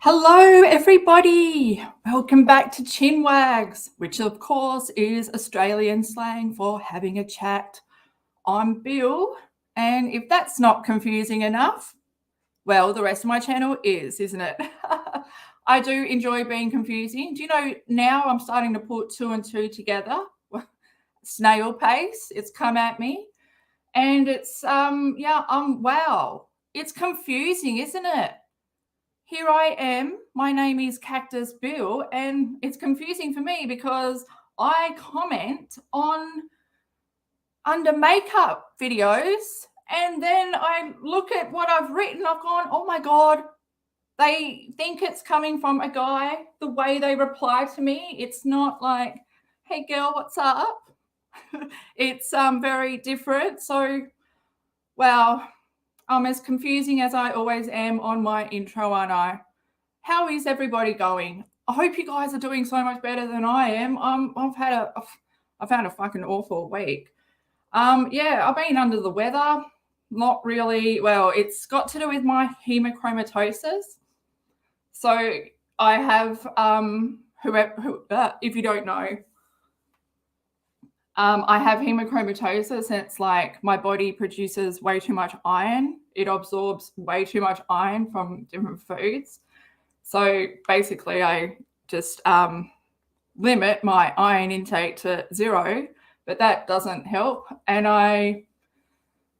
Hello, everybody. Welcome back to Chinwags, which of course is Australian slang for having a chat. I'm Bill, and if that's not confusing enough, well, the rest of my channel is, isn't it? I do enjoy being confusing. Do you know, now I'm starting to put two and two together. Snail pace, it's come at me. And it's, wow. It's confusing, isn't it? Here I am. My name is Cactus Bill, and it's confusing for me because I comment on under makeup videos, and then I look at what I've written. I've gone, oh my God, they think it's coming from a guy. The way they reply to me, it's not like, hey girl, what's up? It's very different. So, well, I'm as confusing as I always am on my intro, aren't I? How is everybody going? I hope you guys are doing so much better than I am. I've had a fucking awful week. I've been under the weather. Not really. Well, it's got to do with my hemochromatosis. So I have, if you don't know, I have hemochromatosis, and it's like my body produces way too much iron. It absorbs way too much iron from different foods. So basically, I just limit my iron intake to 0, but that doesn't help. And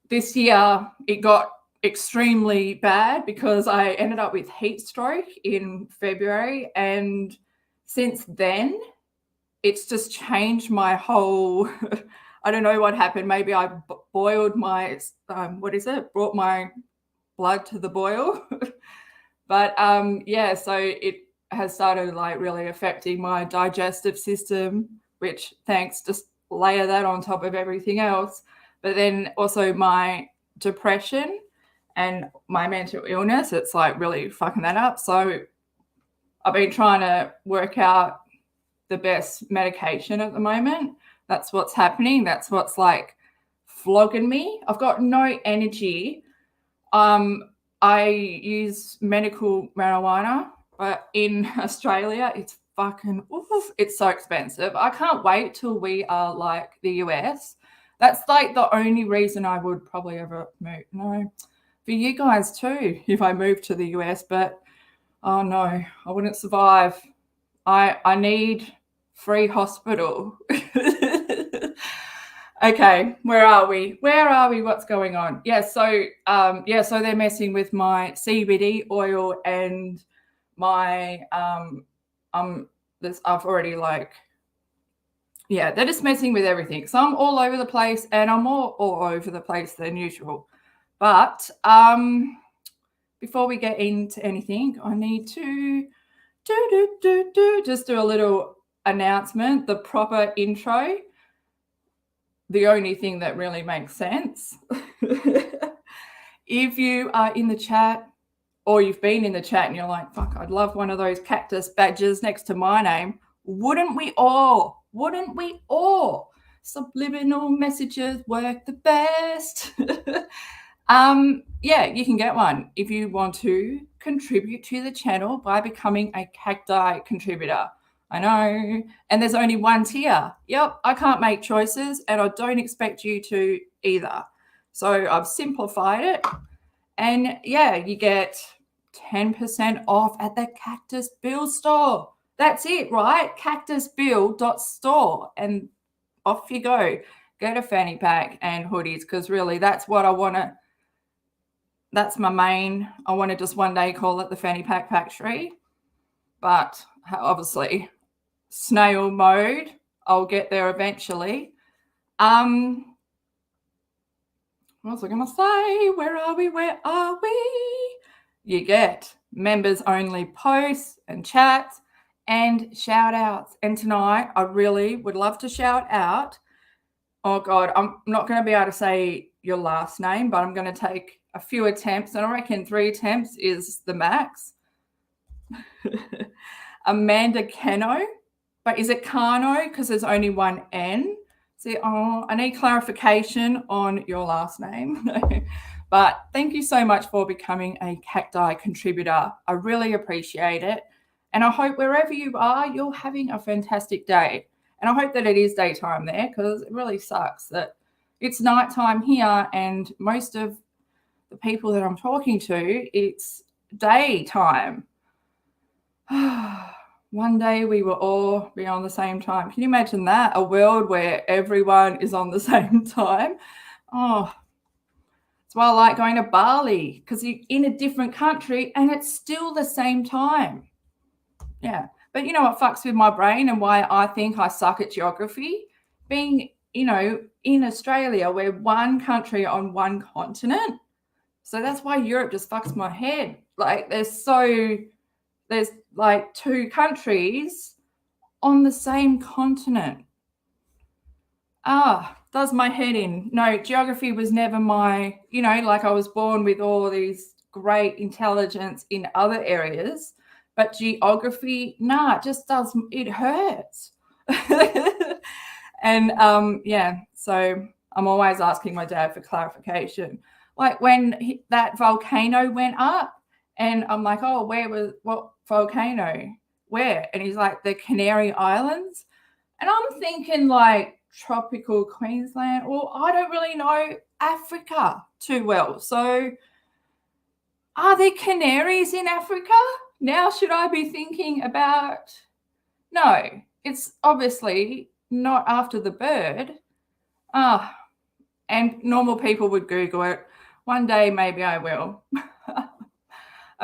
this year, it got extremely bad because I ended up with heat stroke in February. And since then, it's just changed my whole, I don't know what happened. Maybe I boiled my, brought my blood to the boil. But so it has started like really affecting my digestive system, which thanks, just layer that on top of everything else. But then also my depression and my mental illness, it's like really fucking that up. So I've been trying to work out the best medication at the moment. That's what's happening. That's what's like flogging me. I've got no energy. I use medical marijuana, but in Australia, it's fucking oof. It's so expensive. I can't wait till we are like the US. That's like the only reason I would probably ever move. No, for you guys too, if I moved to the US, but oh no, I wouldn't survive. I need free hospital. Okay, where are we? What's going on? So they're messing with my CBD oil and my I've already they're just messing with everything. So I'm all over the place, and I'm more all over the place than usual. But before we get into anything, I need to just do a little announcement, the proper intro. The only thing that really makes sense. If you are in the chat, or you've been in the chat and you're like, fuck, I'd love one of those cactus badges next to my name. Wouldn't we all? Subliminal messages work the best. You can get one if you want to contribute to the channel by becoming a cacti contributor. I know. And there's only one tier. Yep, I can't make choices, and I don't expect you to either. So I've simplified it. And you get 10% off at the Cactus Bill store. That's it, right? cactusbill.store. And off you go. Get a fanny pack and hoodies, because really that's what I want to, that's my main. I want to just one day call it the Fanny Pack Factory. But obviously, snail mode, I'll get there eventually. What was I going to say? Where are we? You get members only posts and chats and shout outs. And tonight, I really would love to shout out. Oh God, I'm not going to be able to say your last name, but I'm going to take a few attempts, and I reckon 3 attempts is the max. Amanda Cano, but is it Cano? Because there's only one N. See, I need clarification on your last name. But thank you so much for becoming a cacti contributor. I really appreciate it. And I hope wherever you are, you're having a fantastic day. And I hope that it is daytime there, because it really sucks that it's nighttime here, and most of the people that I'm talking to, it's daytime. One day we will all be on the same time. Can you imagine that? A world where everyone is on the same time? Oh, that's why I like going to Bali, because you're in a different country and it's still the same time. Yeah. But you know what fucks with my brain and why I think I suck at geography? Being, in Australia, we're one country on one continent. So that's why Europe just fucks my head. Like there's like two countries on the same continent. Does my head in. No, geography was never my, like I was born with all these great intelligence in other areas, but geography, it just doesn't, it hurts. And so I'm always asking my dad for clarification. Like when that volcano went up, and I'm like, oh, what volcano? Where? And he's like, the Canary Islands. And I'm thinking like tropical Queensland. Well, I don't really know Africa too well. So are there canaries in Africa? Now should I be thinking about? No, it's obviously not after the bird. And normal people would Google it. One day, maybe I will.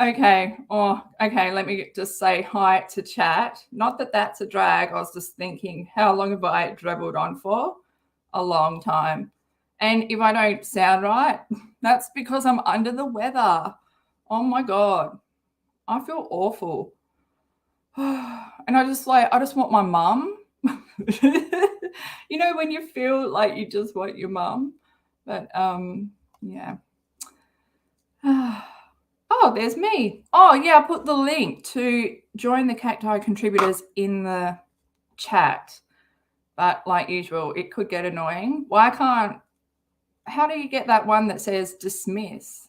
Okay. Let me just say hi to chat. Not that that's a drag. I was just thinking, how long have I dribbled on for? A long time. And if I don't sound right, that's because I'm under the weather. Oh my God. I feel awful. And I just want my mum. When you feel like you just want your mum. But yeah. Oh, there's me. Oh, yeah, I put the link to join the Cacti contributors in the chat. But like usual, it could get annoying. How do you get that one that says dismiss?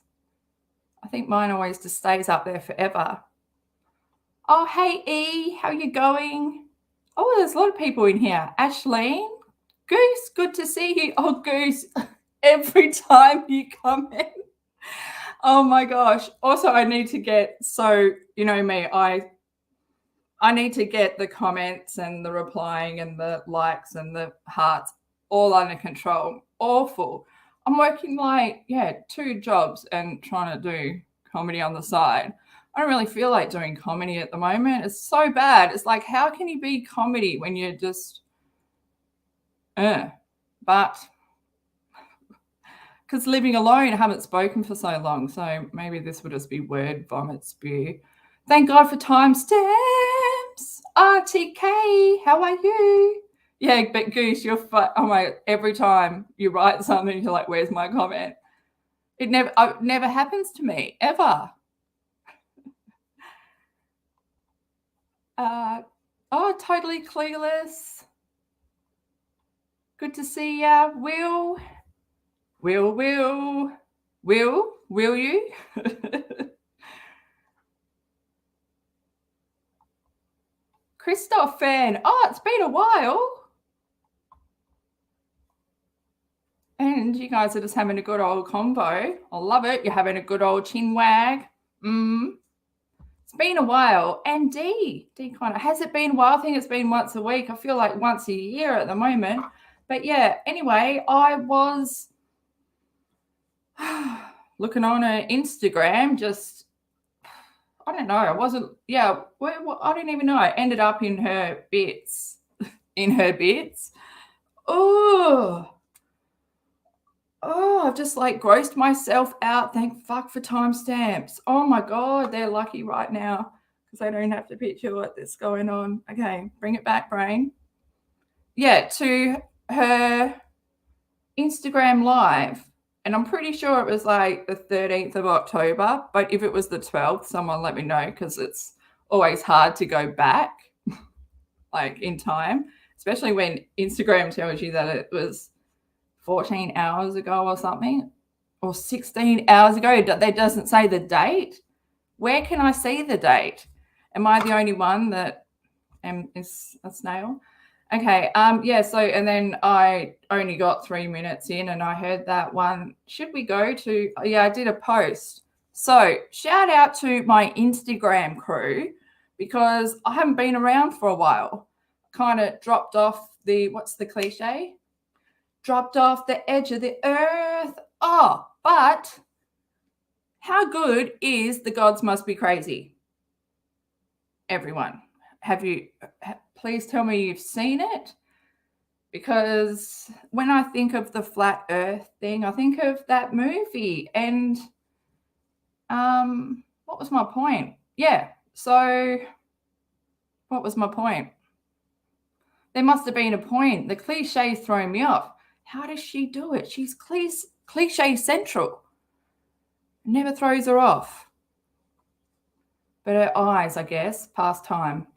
I think mine always just stays up there forever. Oh, hey, E, how you going? Oh, there's a lot of people in here. Ashleen, Goose, good to see you. Oh, Goose, every time you come in. Oh my gosh. Also, I need to get, me, I need to get the comments and the replying and the likes and the hearts all under control. Awful. I'm working 2 jobs and trying to do comedy on the side. I don't really feel like doing comedy at the moment. It's so bad. It's like, how can you be comedy when you're just, but because living alone, I haven't spoken for so long. So maybe this would just be word vomit spew. Thank God for timestamps. RTK, how are you? Yeah, but Goose, you're every time you write something, you're like, where's my comment? It never happens to me, ever. Totally clueless. Good to see ya. Will you? Christoph fan. Oh, it's been a while. And you guys are just having a good old convo. I love it. You're having a good old chin wag. It's been a while. And D Connor, has it been a while? I think it's been once a week. I feel like once a year at the moment. But yeah, anyway, I was looking on her Instagram, just, I don't know. I wasn't, I didn't even know. I ended up in her bits. I've just grossed myself out. Thank fuck for timestamps. Oh my God, they're lucky right now because they don't have to picture what's going on. Okay, bring it back, brain. Yeah, to her Instagram live. And I'm pretty sure it was the 13th of October. But if it was the 12th, someone let me know, because it's always hard to go back in time, especially when Instagram tells you that it was 14 hours ago or something. or 16 hours ago. That doesn't say the date. Where can I see the date? Am I the only one that is a snail? Okay. Yeah. So, and then I only got 3 minutes in and I heard that one. Should we go to, yeah, I did a post. So shout out to my Instagram crew because I haven't been around for a while. Kind of dropped off the, what's the cliche? Dropped off the edge of the earth. Oh, but how good is The Gods Must Be Crazy? Everyone, please tell me you've seen it? Because when I think of the flat earth thing, I think of that movie. And what was my point? Yeah, so what was my point? There must have been a point. The cliche's throwing me off. How does she do it? She's cliche central. Never throws her off. But her eyes, I guess, past time.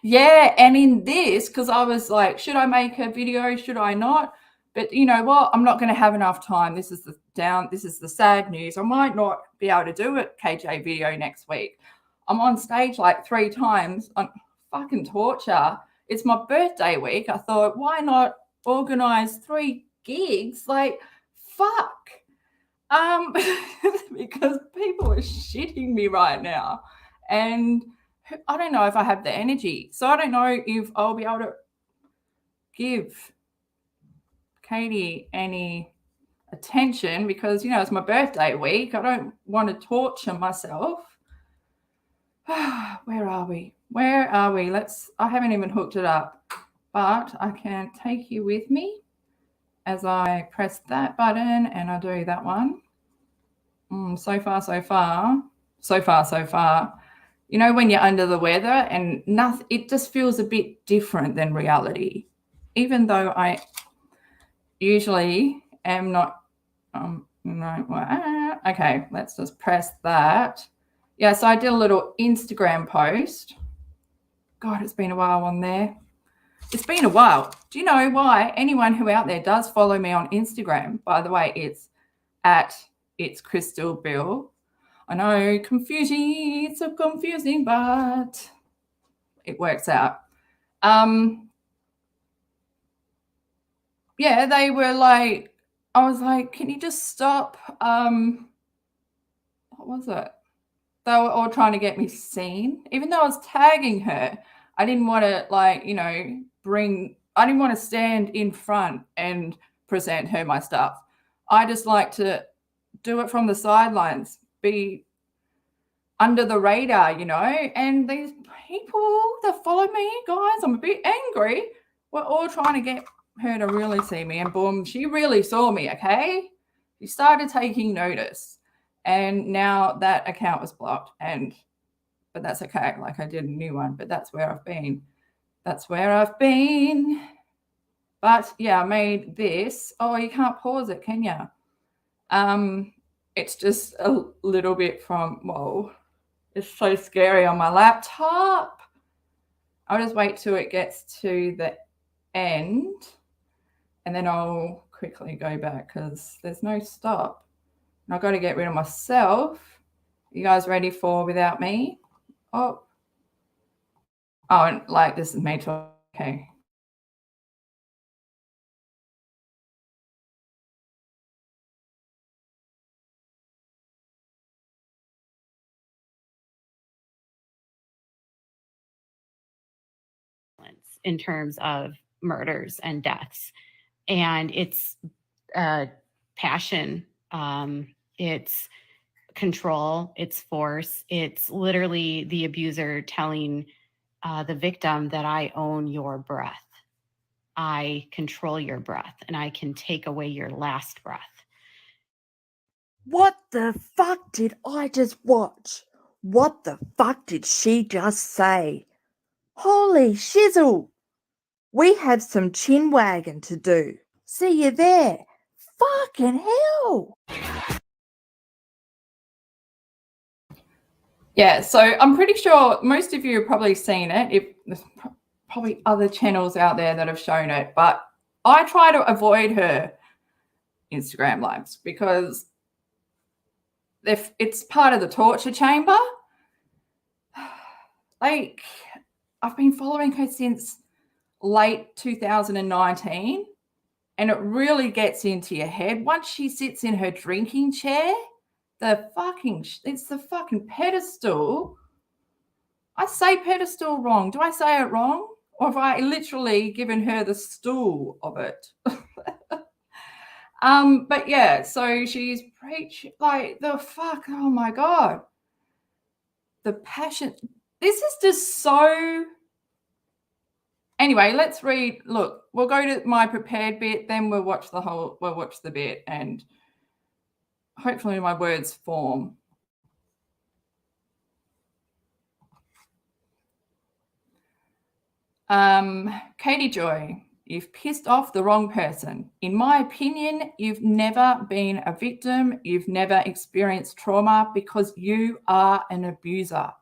Yeah, and in this, because I was like, should I make a video? Should I not? But you know what? I'm not going to have enough time. This is the sad news. I might not be able to do a KJ video next week. I'm on stage like 3 times on fucking torture. It's my birthday week. I thought, why not organize 3 gigs? Like, fuck. Because people are shitting me right now. And I don't know if I have the energy. So I don't know if I'll be able to give Katie any attention because, you know, it's my birthday week. I don't want to torture myself. Where are we? I haven't even hooked it up, but I can take you with me as I press that button and I do that one. So far. You know, when you're under the weather and nothing, it just feels a bit different than reality, even though I usually am not. Okay, let's just press that. Yeah, so I did a little Instagram post. God, it's been a while on there. It's been a while. Do you know why? Anyone who out there does follow me on Instagram, by the way, it's Crystal Bill. I know, confusing. It's so confusing, but it works out. Yeah, they were like, I was like, can you just stop? What was it? They were all trying to get me seen, even though I was tagging her. I didn't want to, like, you know, I didn't want to stand in front and present her my stuff. I just like to do it from the sidelines, be under the radar, you know. And these people that follow me, guys, I'm a bit angry. We're all trying to get her to really see me, and boom, she really saw me. Okay, she started taking notice, and now that account was blocked. But that's okay. Like, I did a new one, but that's where I've been. But yeah, I made this. Oh, you can't pause it, can you? It's just a little bit from, whoa, it's so scary on my laptop. I'll just wait till it gets to the end and then I'll quickly go back because there's no stop. And I've got to get rid of myself. You guys ready for without me? Oh, and like, this is me talking. Okay. In terms of murders and deaths, and it's passion, it's control, it's force, it's literally the abuser telling the victim that I own your breath, I control your breath, and I can take away your last breath. What the fuck did I just watch? What the fuck did she just say? Holy shizzle! We have some chin wagging to do. See you there. Fucking hell! Yeah, so I'm pretty sure most of you have probably seen it. If there's probably other channels out there that have shown it, but I try to avoid her Instagram lives because it's part of the torture chamber. Like, I've been following her since late 2019, and it really gets into your head. Once she sits in her drinking chair, it's the fucking pedestal. I say pedestal wrong. Do I say it wrong? Or have I literally given her the stool of it? But yeah, so she's preaching like the fuck. Oh my God. The passion. This is just so. Anyway, let's read. Look, we'll go to my prepared bit, then we'll watch the bit, and hopefully my words form. Katie Joy, you've pissed off the wrong person. In my opinion, you've never been a victim. You've never experienced trauma because you are an abuser.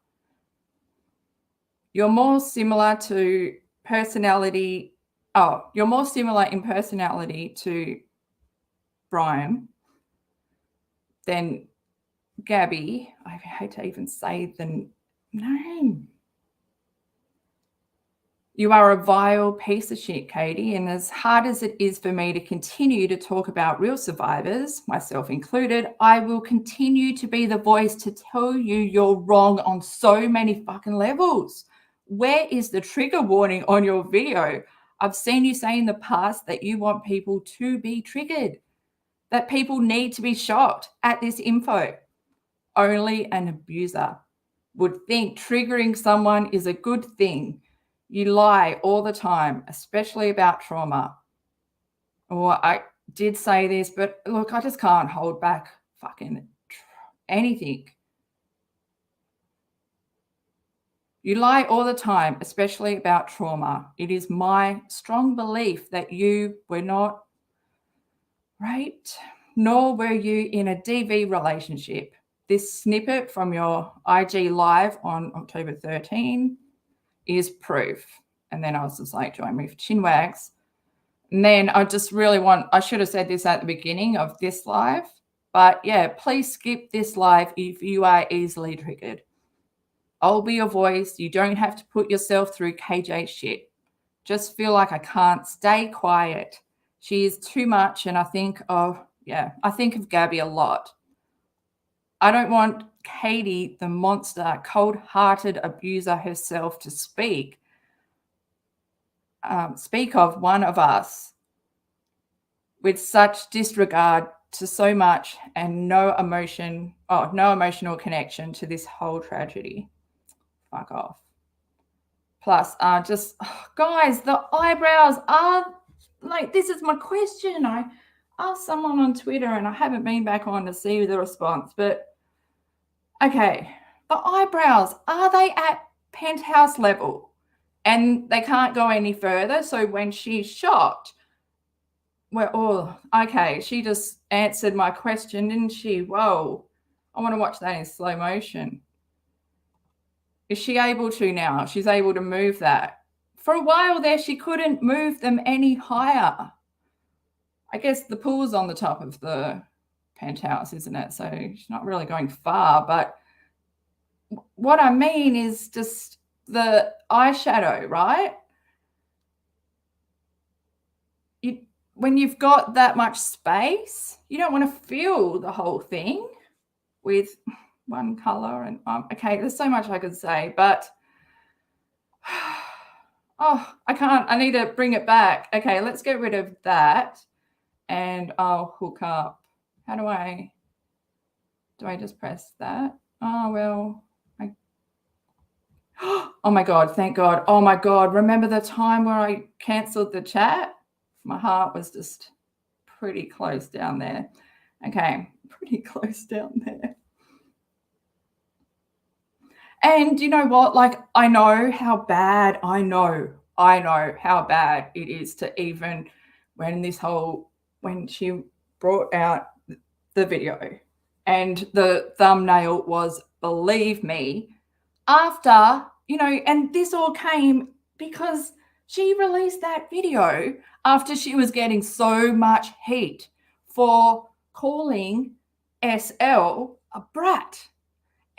You're more similar in personality to Brian than Gabby. I hate to even say the name. You are a vile piece of shit, Katie, and as hard as it is for me to continue to talk about real survivors, myself included, I will continue to be the voice to tell you you're wrong on so many fucking levels. Where is the trigger warning on your video? I've seen you say in the past that you want people to be triggered, that people need to be shocked at this info. Only an abuser would think triggering someone is a good thing. You lie all the time, especially about trauma. Or I did say this, but look, I just can't hold back fucking anything. You lie all the time, especially about trauma. It is my strong belief that you were not raped, nor were you in a DV relationship. This snippet from your IG live on October 13 is proof. And then I was just like, do I move chinwags? And then I should have said this at the beginning of this live, but yeah, please skip this live if you are easily triggered. I'll be your voice. You don't have to put yourself through KJ shit. Just feel like I can't stay quiet. She is too much, and I think of Gabby a lot. I don't want Katie, the monster, cold-hearted abuser herself, to speak of one of us with such disregard to so much and no emotional connection to this whole tragedy. Fuck off. Plus, guys, the eyebrows are like, this is my question. I asked someone on Twitter and I haven't been back on to see the response, but okay, the eyebrows, are they at penthouse level and they can't go any further? So when she's shocked, she just answered my question, didn't she? Whoa, I want to watch that in slow motion. Is she able to now? She's able to move that. For a while there, she couldn't move them any higher. I guess the pool's on the top of the penthouse, isn't it? So she's not really going far. But what I mean is just the eyeshadow, right? When you've got that much space, you don't want to feel the whole thing with one color. And okay, there's so much I could say, but I can't. I need to bring it back. Okay, let's get rid of that, and I'll hook up. How do I just press that? Oh well. Oh my God! Thank God! Oh my God! Remember the time where I cancelled the chat? My heart was just pretty close down there. Okay, pretty close down there. And you know what? Like, I know how bad it is to even when she brought out the video and the thumbnail was, believe me, after, and this all came because she released that video after she was getting so much heat for calling SL a brat.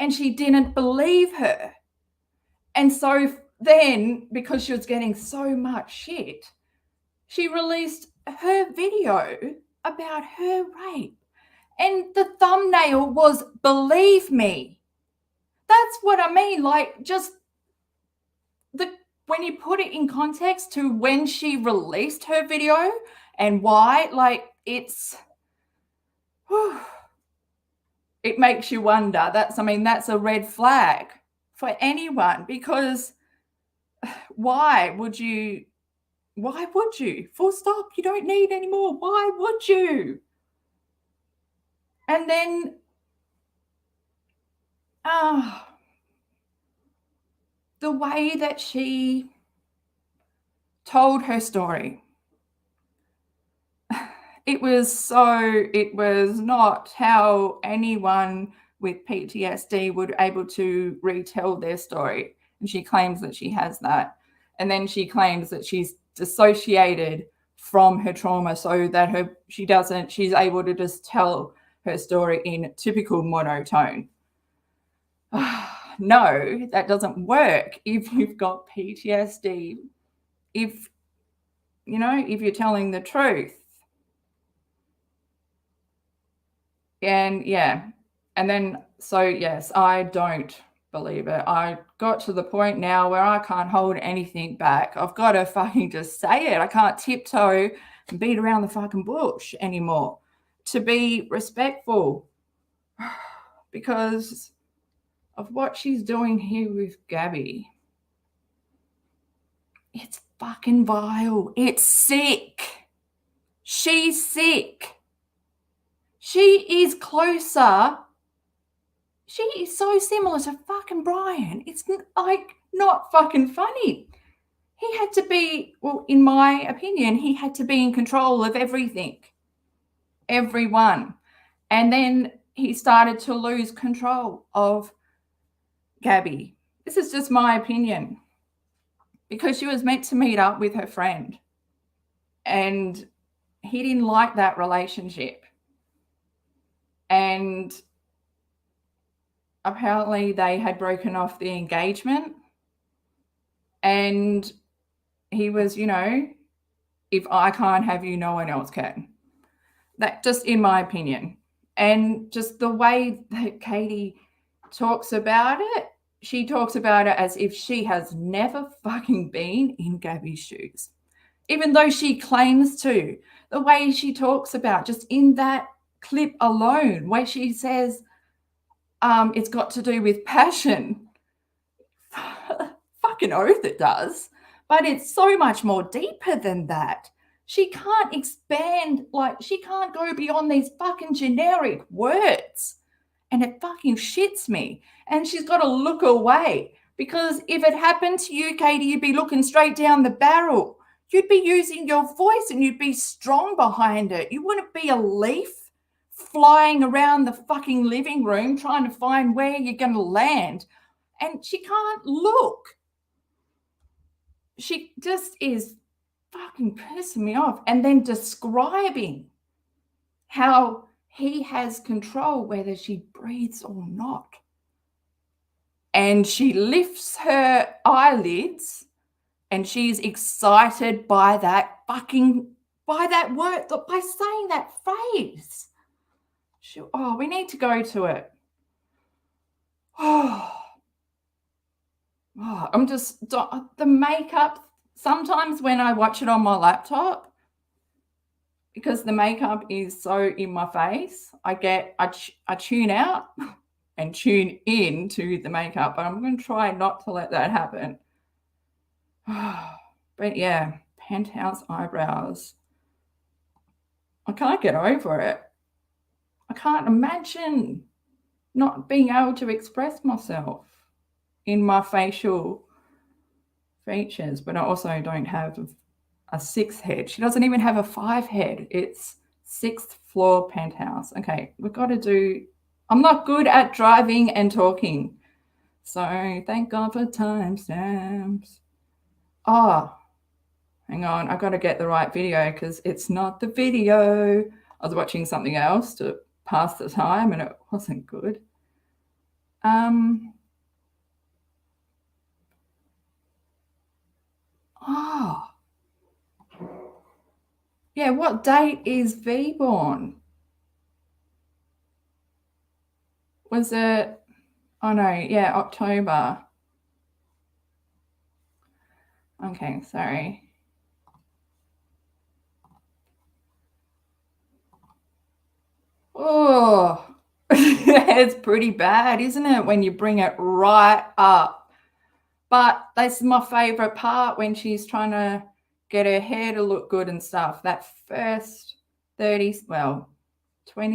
And she didn't believe her. And so then, because she was getting so much shit, she released her video about her rape. And the thumbnail was, "Believe me." That's what I mean. Like, just when you put it in context to when she released her video and why, like, it makes you wonder. That's a red flag for anyone, because why would you? Full stop. You don't need any more. Why would you? And then, the way that she told her story, it was not how anyone with PTSD would able to retell their story. And she claims that she has that. And then she claims that she's dissociated from her trauma so that she's able to just tell her story in typical monotone. No, that doesn't work if you've got PTSD. If you're telling the truth. And then, so yes, I don't believe it. I got to the point now where I can't hold anything back. I've got to fucking just say it. I can't tiptoe and beat around the fucking bush anymore to be respectful, because of what she's doing here with Gabby. It's fucking vile. It's sick. She's sick. She is closer. She is so similar to fucking Brian. It's like not fucking funny. He had to be, well, in my opinion, he had to be in control of everything. Everyone. And then he started to lose control of Gabby. This is just my opinion. Because she was meant to meet up with her friend. And he didn't like that relationship. And apparently they had broken off the engagement. And he was, if I can't have you, no one else can. That, just in my opinion. And just the way that Katie talks about it, she talks about it as if she has never fucking been in Gabby's shoes. Even though she claims to. The way she talks about, just in that clip alone, where she says it's got to do with passion. Fucking oath it does. But it's so much more deeper than that. She can't expand, she can't go beyond these fucking generic words. And it fucking shits me. And she's got to look away. Because if it happened to you, Katie, you'd be looking straight down the barrel. You'd be using your voice and you'd be strong behind it. You wouldn't be a leaf flying around the fucking living room trying to find where you're going to land. And she can't look. She just is fucking pissing me off. And then describing how he has control whether she breathes or not. And she lifts her eyelids and she's excited by that word, by saying that phrase. We need to go to it. I'm just, the makeup, sometimes when I watch it on my laptop, because the makeup is so in my face, I tune out and tune in to the makeup, but I'm going to try not to let that happen. But yeah, penthouse eyebrows. I can't get over it. I can't imagine not being able to express myself in my facial features, but I also don't have a 6 head. She doesn't even have a 5 head. It's 6th floor penthouse. Okay, we've got to do, I'm not good at driving and talking. So thank God for timestamps. Oh, hang on. I've got to get the right video because it's not the video I was watching something else to pass the time and it wasn't good. Oh. Yeah, what date is V born? Was it, oh no, yeah, October. Okay, sorry. Oh, it's pretty bad, isn't it, when you bring it right up? But that's my favorite part, when she's trying to get her hair to look good and stuff. That first 20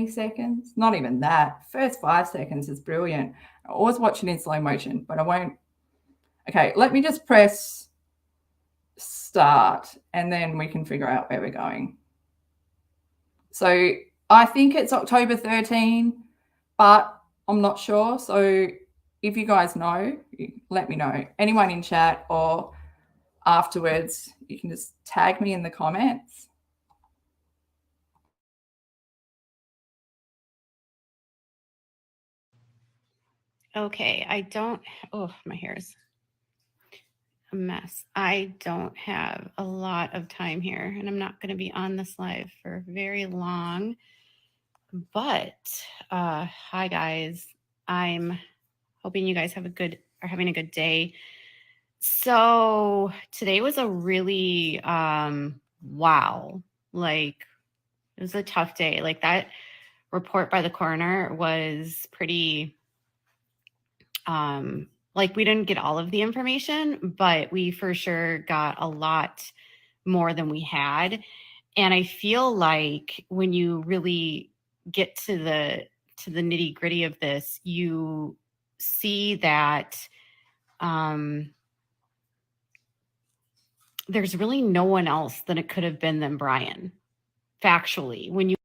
seconds, not even that. First 5 seconds is brilliant. I always watch it in slow motion, but I won't. Okay, let me just press start and then we can figure out where we're going. So I think it's October 13, but I'm not sure. So if you guys know, let me know. Anyone in chat or afterwards, you can just tag me in the comments. Okay, my hair's a mess. I don't have a lot of time here, and I'm not going to be on this live for very long. But hi guys, I'm hoping you guys are having a good day. So today was a really wow, like it was a tough day. Like that report by the coroner was pretty like we didn't get all of the information, but we for sure got a lot more than we had. And I feel like when you really get to the nitty gritty of this, you see that there's really no one else that it could have been than Brian. Factually, when you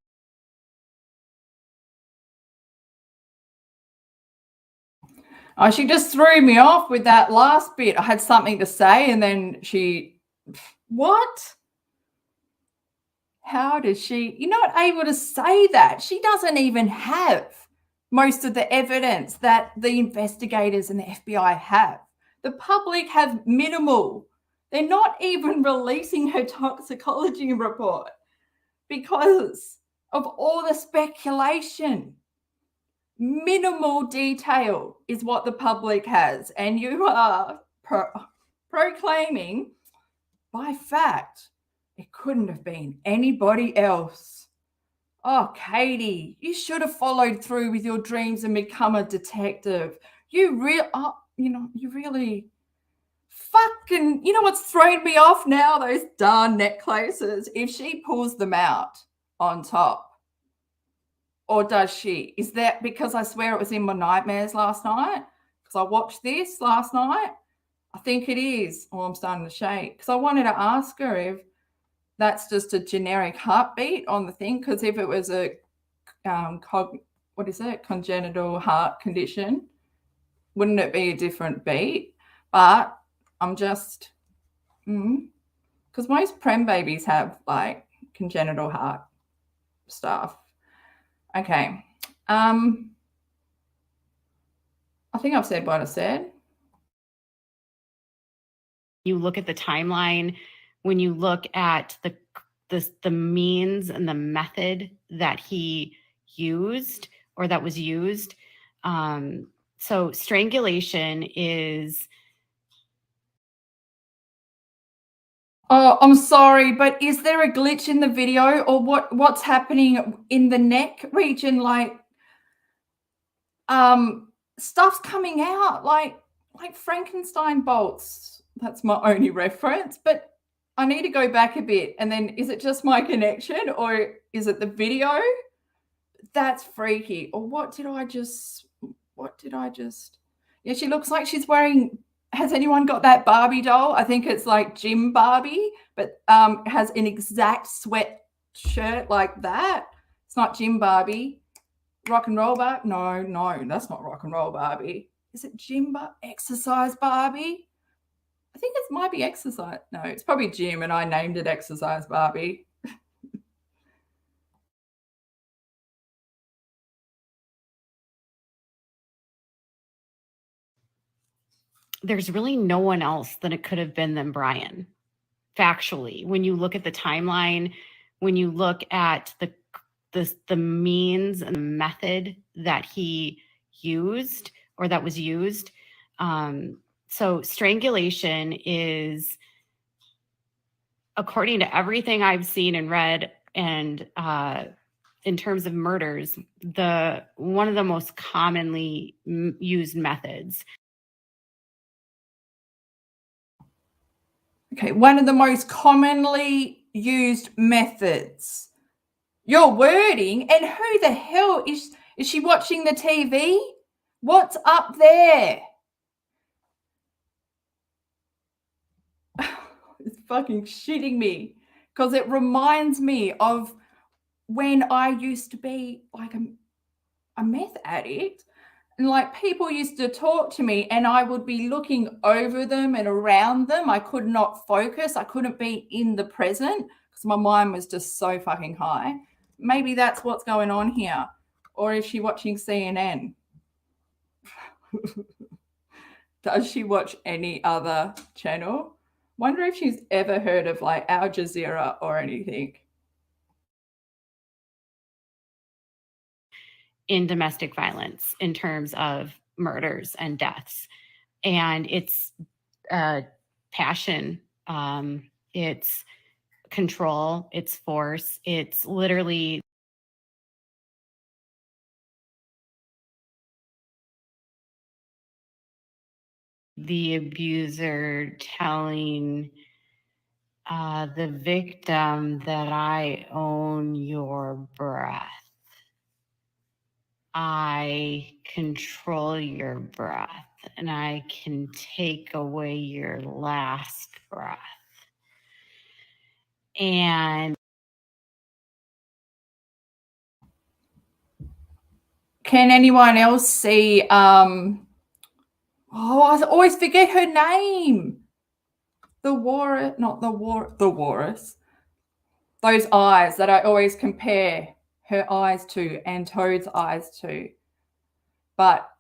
Oh, she just threw me off with that last bit. I had something to say and then what? How does she, you're not able to say that. She doesn't even have most of the evidence that the investigators and the FBI have. The public have minimal. They're not even releasing her toxicology report because of all the speculation. Minimal detail is what the public has, and you are proclaiming by fact it couldn't have been anybody else. Oh, Katie, you should have followed through with your dreams and become a detective. You really fucking, you know what's thrown me off now? Those darn necklaces. If she pulls them out on top, or does she? Is that because I swear it was in my nightmares last night? Because I watched this last night? I think it is. Oh, I'm starting to shake. Because I wanted to ask her if that's just a generic heartbeat on the thing. Because if it was a congenital heart condition, wouldn't it be a different beat? But I'm just, because most prem babies have like congenital heart stuff. Okay. I think I've said what I said. You look at the timeline, when you look at the means and the method that he used or that was used. So strangulation is. Oh, I'm sorry, but is there a glitch in the video or what's happening in the neck region? Like, stuff's coming out like Frankenstein bolts. That's my only reference, but I need to go back a bit. And then is it just my connection or is it the video? That's freaky. Or what did I just, yeah, she looks like she's wearing, has anyone got that Barbie doll? I think it's like Gym Barbie, but has an exact sweat shirt like that. It's not Gym Barbie. Rock and roll Barbie? No, that's not rock and roll Barbie. Is it gym exercise Barbie? I think it might be exercise. No, it's probably gym and I named it exercise Barbie. there's really no one else that it could have been than Brian. Factually, when you look at the timeline, when you look at the means and the method that he used or that was used. So strangulation is, according to everything I've seen and read, and in terms of murders, one of the most commonly used methods. Okay, one of the most commonly used methods. Your wording, and who the hell is she watching the TV? What's up there? It's fucking shitting me, because it reminds me of when I used to be like a meth addict, and like people used to talk to me and I would be looking over them and around them. I could not focus. I couldn't be in the present because my mind was just so fucking high. Maybe that's what's going on here. Or is she watching CNN? Does she watch any other channel? Wonder if she's ever heard of like Al Jazeera or anything. In domestic violence, in terms of murders and deaths. And it's passion, it's control, it's force, it's literally the abuser telling the victim that I own your breath. I control your breath, and I can take away your last breath. And can anyone else see I always forget her name. The walrus. Those eyes that I always compare her eyes to and Toad's eyes to. But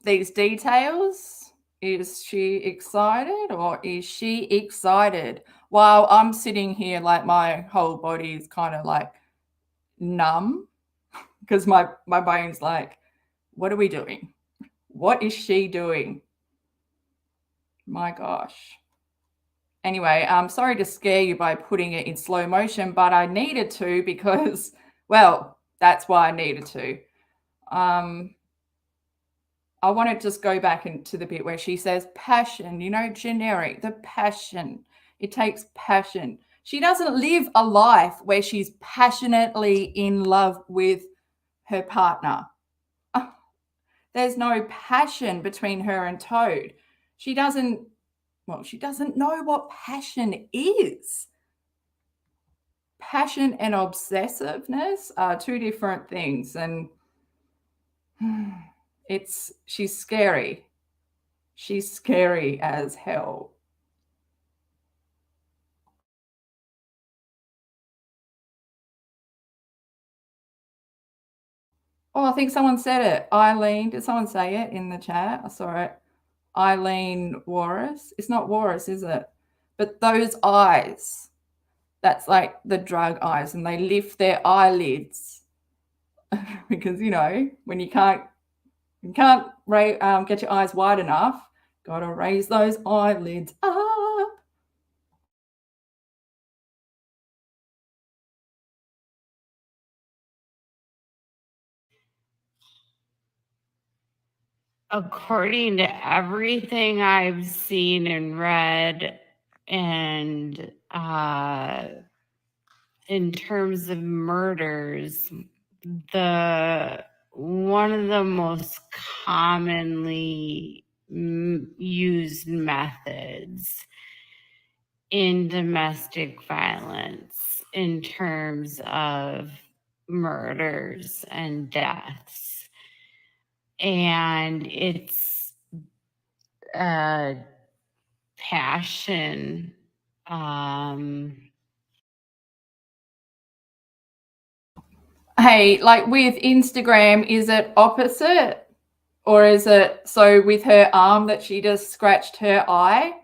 these details, is she excited or is she excited? While I'm sitting here like my whole body is kind of like numb because my brain's like, what are we doing? What is she doing? My gosh. Anyway, I'm sorry to scare you by putting it in slow motion, but I needed to because, well, that's why I needed to. I want to just go back into the bit where she says passion, generic, the passion. It takes passion. She doesn't live a life where she's passionately in love with her partner. There's no passion between her and Toad. She doesn't know what passion is. Passion and obsessiveness are two different things, and she's scary. She's scary as hell. Oh, I think someone said it. Eileen, did someone say it in the chat? I saw it. Eileen Walrus. It's not Walrus, is it? But those eyes, that's like the drug eyes, and they lift their eyelids because, when you can't get your eyes wide enough, got to raise those eyelids up. according to everything I've seen and read, and in terms of murders, one of the most commonly used methods in domestic violence in terms of murders and deaths. And it's passion. Hey, like with Instagram, is it opposite? Or is it so with her arm that she just scratched her eye?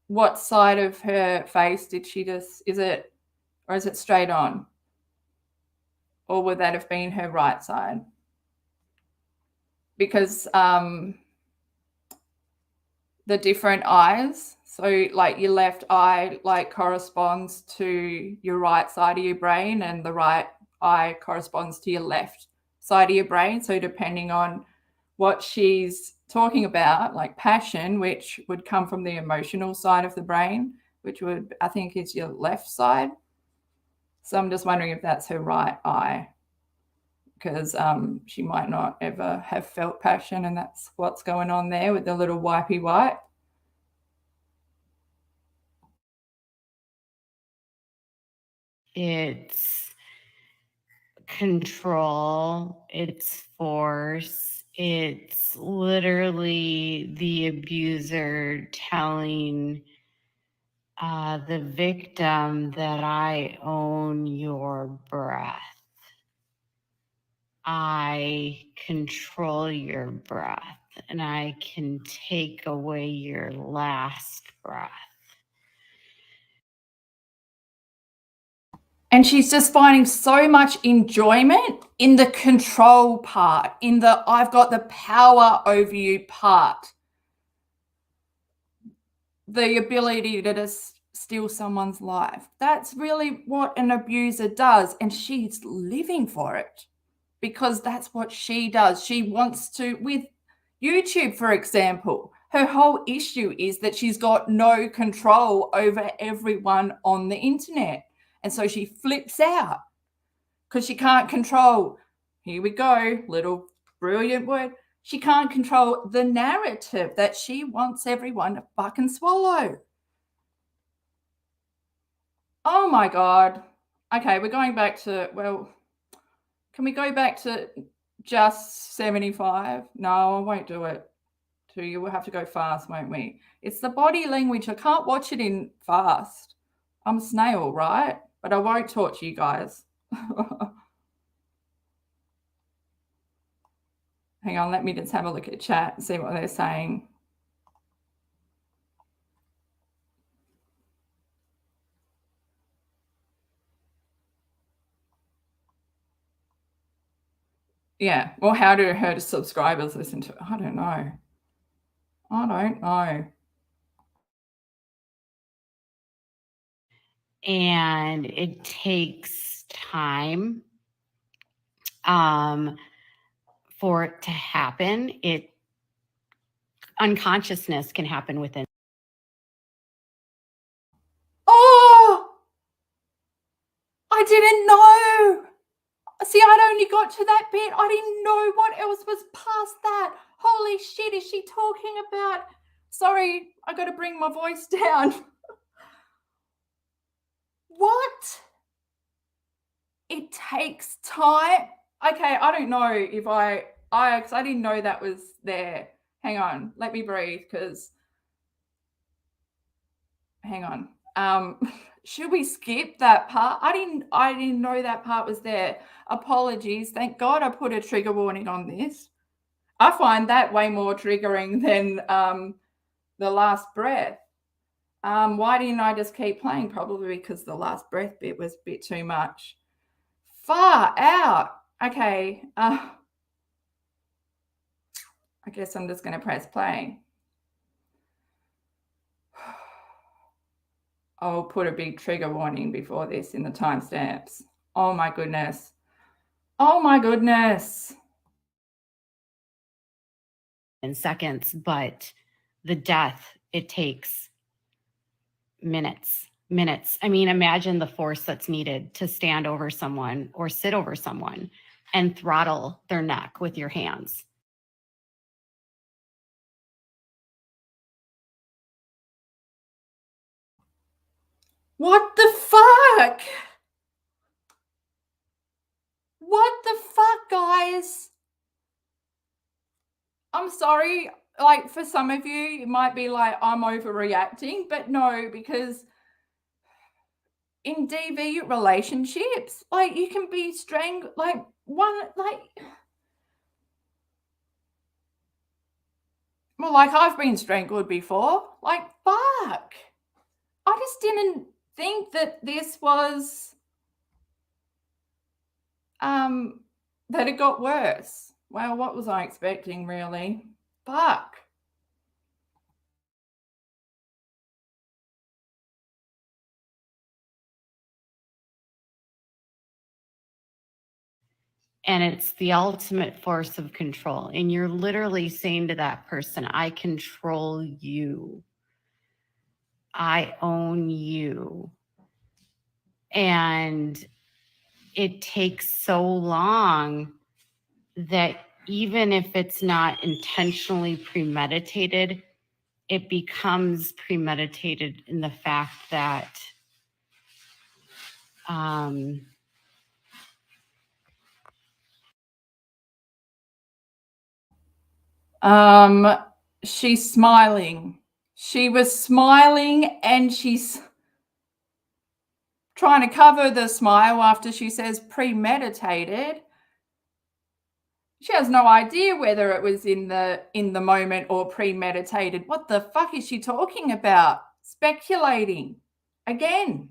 What side of her face did she just, is it straight on? Or would that have been her right side? Because the different eyes, so like your left eye like corresponds to your right side of your brain, and the right eye corresponds to your left side of your brain. So depending on what she's talking about, like passion, which would come from the emotional side of the brain, which would, I think, is your left side. So I'm just wondering if that's her right eye, because she might not ever have felt passion, and that's what's going on there with the little wipey wipe. It's control, it's force, it's literally the abuser telling the victim that I own your breath. I control your breath, and I can take away your last breath. And she's just finding so much enjoyment in the control part, in the I've got the power over you part. The ability to just steal someone's life. That's really what an abuser does. And she's living for it because that's what she does. She wants to, with YouTube, for example, her whole issue is that she's got no control over everyone on the internet. And so she flips out because she can't control, here we go, little brilliant word, she can't control the narrative that she wants everyone to fucking swallow. Oh my God. Okay, we're going back to, well, can we go back to just 75? No, I won't do it to you. We'll have to go fast, won't we? It's the body language. I can't watch it in fast. I'm a snail, right? But I won't torture you guys. Hang on, let me just have a look at chat and see what they're saying. Yeah, well, how do her subscribers listen to it? I don't know. And it takes time for it to happen. Unconsciousness can happen within. Oh, I didn't know. See, I'd only got to that bit. I didn't know what else was past that. Holy shit, is she talking about? Sorry, I got to bring my voice down. What? It takes time. Okay, I don't know if because I didn't know that was there. Hang on, let me breathe, because hang on. Should we skip that part? I didn't know that part was there. Apologies. Thank God I put a trigger warning on this. I find that way more triggering than the last breath. Why didn't I just keep playing? Probably because the last breath bit was a bit too much. Far out. Okay. I guess I'm just going to press play. I'll put a big trigger warning before this in the timestamps. Oh my goodness. Oh my goodness. In seconds, but the death, it takes minutes. I mean, imagine the force that's needed to stand over someone or sit over someone and throttle their neck with your hands. What the fuck? What the fuck, guys? I'm sorry. Like, for some of you, it might be like I'm overreacting, but no, because in DV relationships, like, you can be strangled, like, one, like, Well, like, I've been strangled before. Like, fuck. I just didn't think that this was, that it got worse. Well, what was I expecting, really? Fuck. And it's the ultimate force of control. And you're literally saying to that person, I control you. I own you. And it takes so long that even if it's not intentionally premeditated, it becomes premeditated in the fact that she's smiling. She was smiling and she's trying to cover the smile after she says premeditated. She has no idea whether it was in the moment or premeditated. What the fuck is she talking about? Speculating again.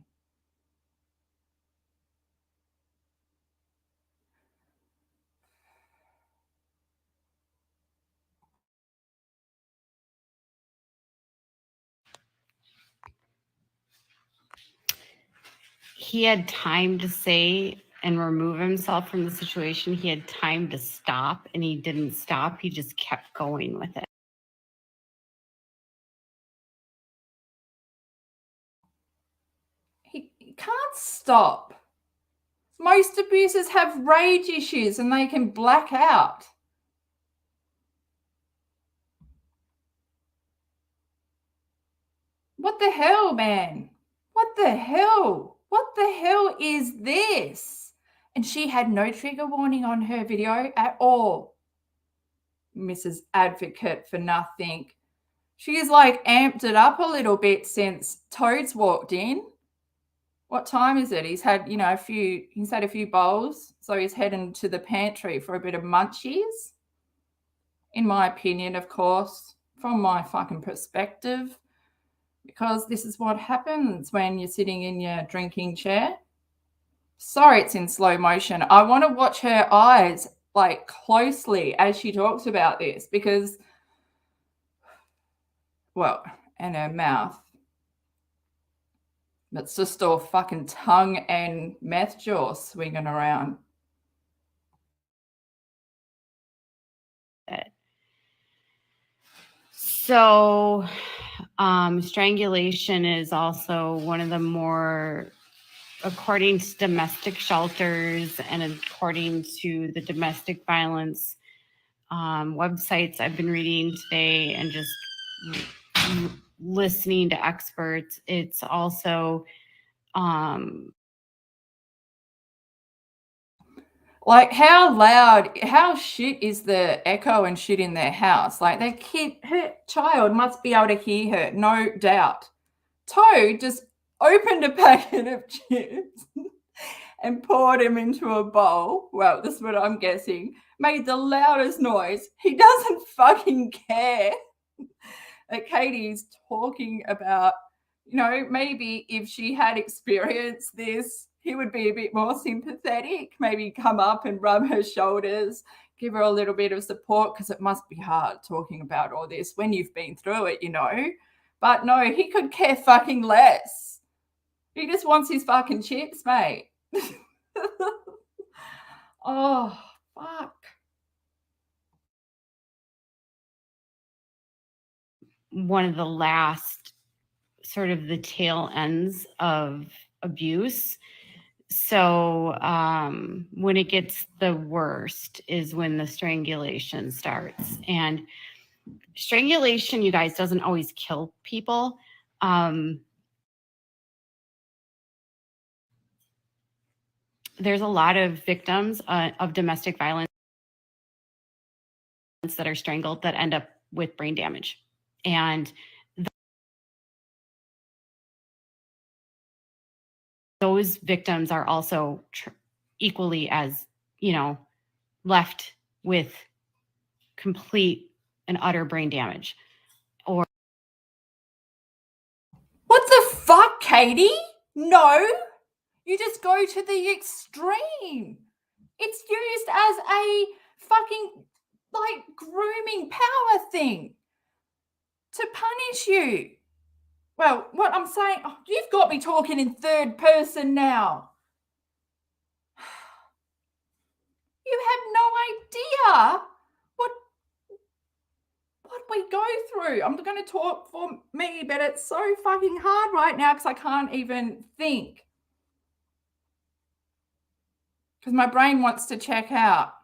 he had time to say and remove himself from the situation. He had time to stop, and he didn't stop. He just kept going with it. He can't stop. Most abusers have rage issues and they can black out. What the hell, man? What the hell? What the hell is this? And she had no trigger warning on her video at all. Mrs. Advocate for nothing. She's like amped it up a little bit since Toads walked in. What time is it? He's had, he's had a few bowls, so he's heading to the pantry for a bit of munchies. In my opinion, of course, from my fucking perspective, because this is what happens when you're sitting in your drinking chair. Sorry, it's in slow motion. I want to watch her eyes like closely as she talks about this because, well, and her mouth. It's just all fucking tongue and meth jaw swinging around. So, strangulation is also one of the more, according to domestic shelters and according to the domestic violence websites I've been reading today and just listening to experts, it's also like how shit is the echo and shit in their house? Like her child must be able to hear her, no doubt. Toad just opened a packet of chips and poured him into a bowl. Well, this is what I'm guessing. Made the loudest noise. He doesn't fucking care that Katie's talking about, maybe if she had experienced this, he would be a bit more sympathetic, maybe come up and rub her shoulders, give her a little bit of support, because it must be hard talking about all this when you've been through it, But no, he could care fucking less. He just wants his fucking chips, mate. Oh, fuck. One of the last sort of the tail ends of abuse. So when it gets the worst is when the strangulation starts. And strangulation, you guys, doesn't always kill people. There's a lot of victims of domestic violence that are strangled that end up with brain damage. And those victims are also equally as, left with complete and utter brain damage. Or what the fuck, Katie? No, you just go to the extreme. It's used as a fucking like grooming power thing to punish you. Well, what I'm saying, you've got me talking in third person now. You have no idea what we go through. I'm going to talk for me, but it's so fucking hard right now because I can't even think. Because my brain wants to check out.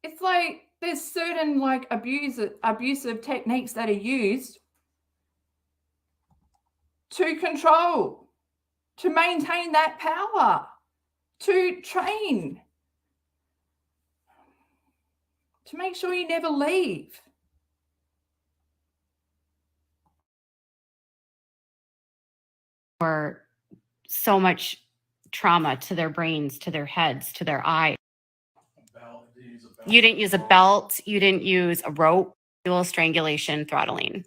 It's like there's certain like abusive techniques that are used to control, to maintain that power, to train, to make sure you never leave. or so much trauma to their brains, to their heads, to their eyes. You didn't use a belt. You didn't use a rope. Manual strangulation, throttling.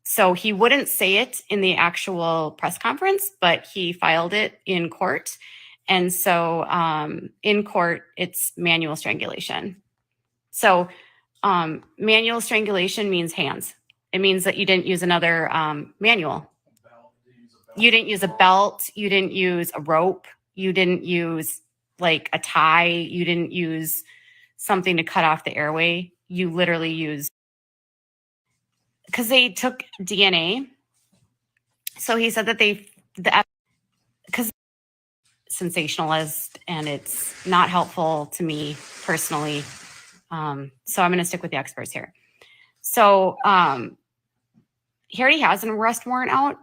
So he wouldn't say it in the actual press conference, but he filed it in court. And so in court, it's manual strangulation. So manual strangulation means hands. It means that you didn't use another manual. You didn't use a belt. You didn't use a rope. You didn't use like a tie. You didn't use something to cut off the airway. You literally used, because they took DNA. So he said that because sensationalist and it's not helpful to me personally. So I'm going to stick with the experts here. So he already has an arrest warrant out.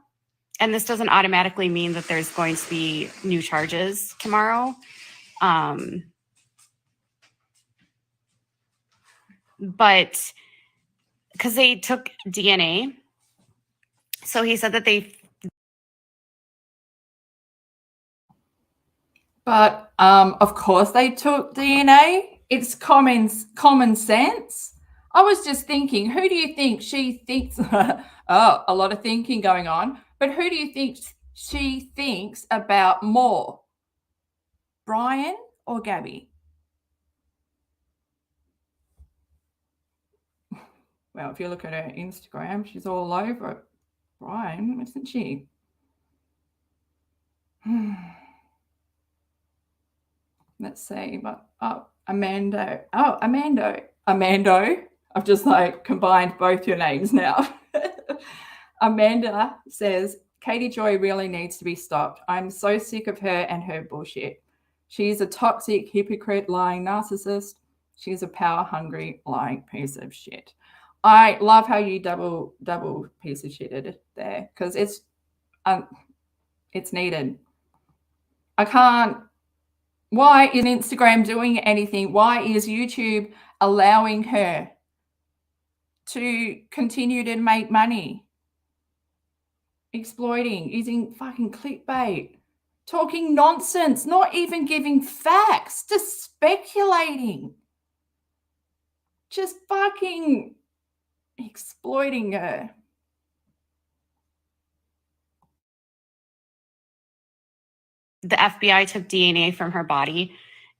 And this doesn't automatically mean that there's going to be new charges tomorrow. But because they took DNA. So he said that But of course they took DNA. It's common sense. I was just thinking, who do you think she thinks? Oh, a lot of thinking going on. But who do you think she thinks about more? Brian or Gabby? Well, if you look at her Instagram, she's all over Brian, isn't she? Let's see, but Amando. Oh, Amando. I've just like combined both your names now. Amanda says, Katie Joy really needs to be stopped. I'm so sick of her and her bullshit. She's a toxic, hypocrite, lying narcissist. She's a power-hungry, lying piece of shit. I love how you double piece of shitted there because it's needed. I can't. Why is Instagram doing anything? Why is YouTube allowing her to continue to make money? Exploiting, using fucking clickbait, talking nonsense, not even giving facts, just speculating. Just fucking exploiting her. the FBI took DNA from her body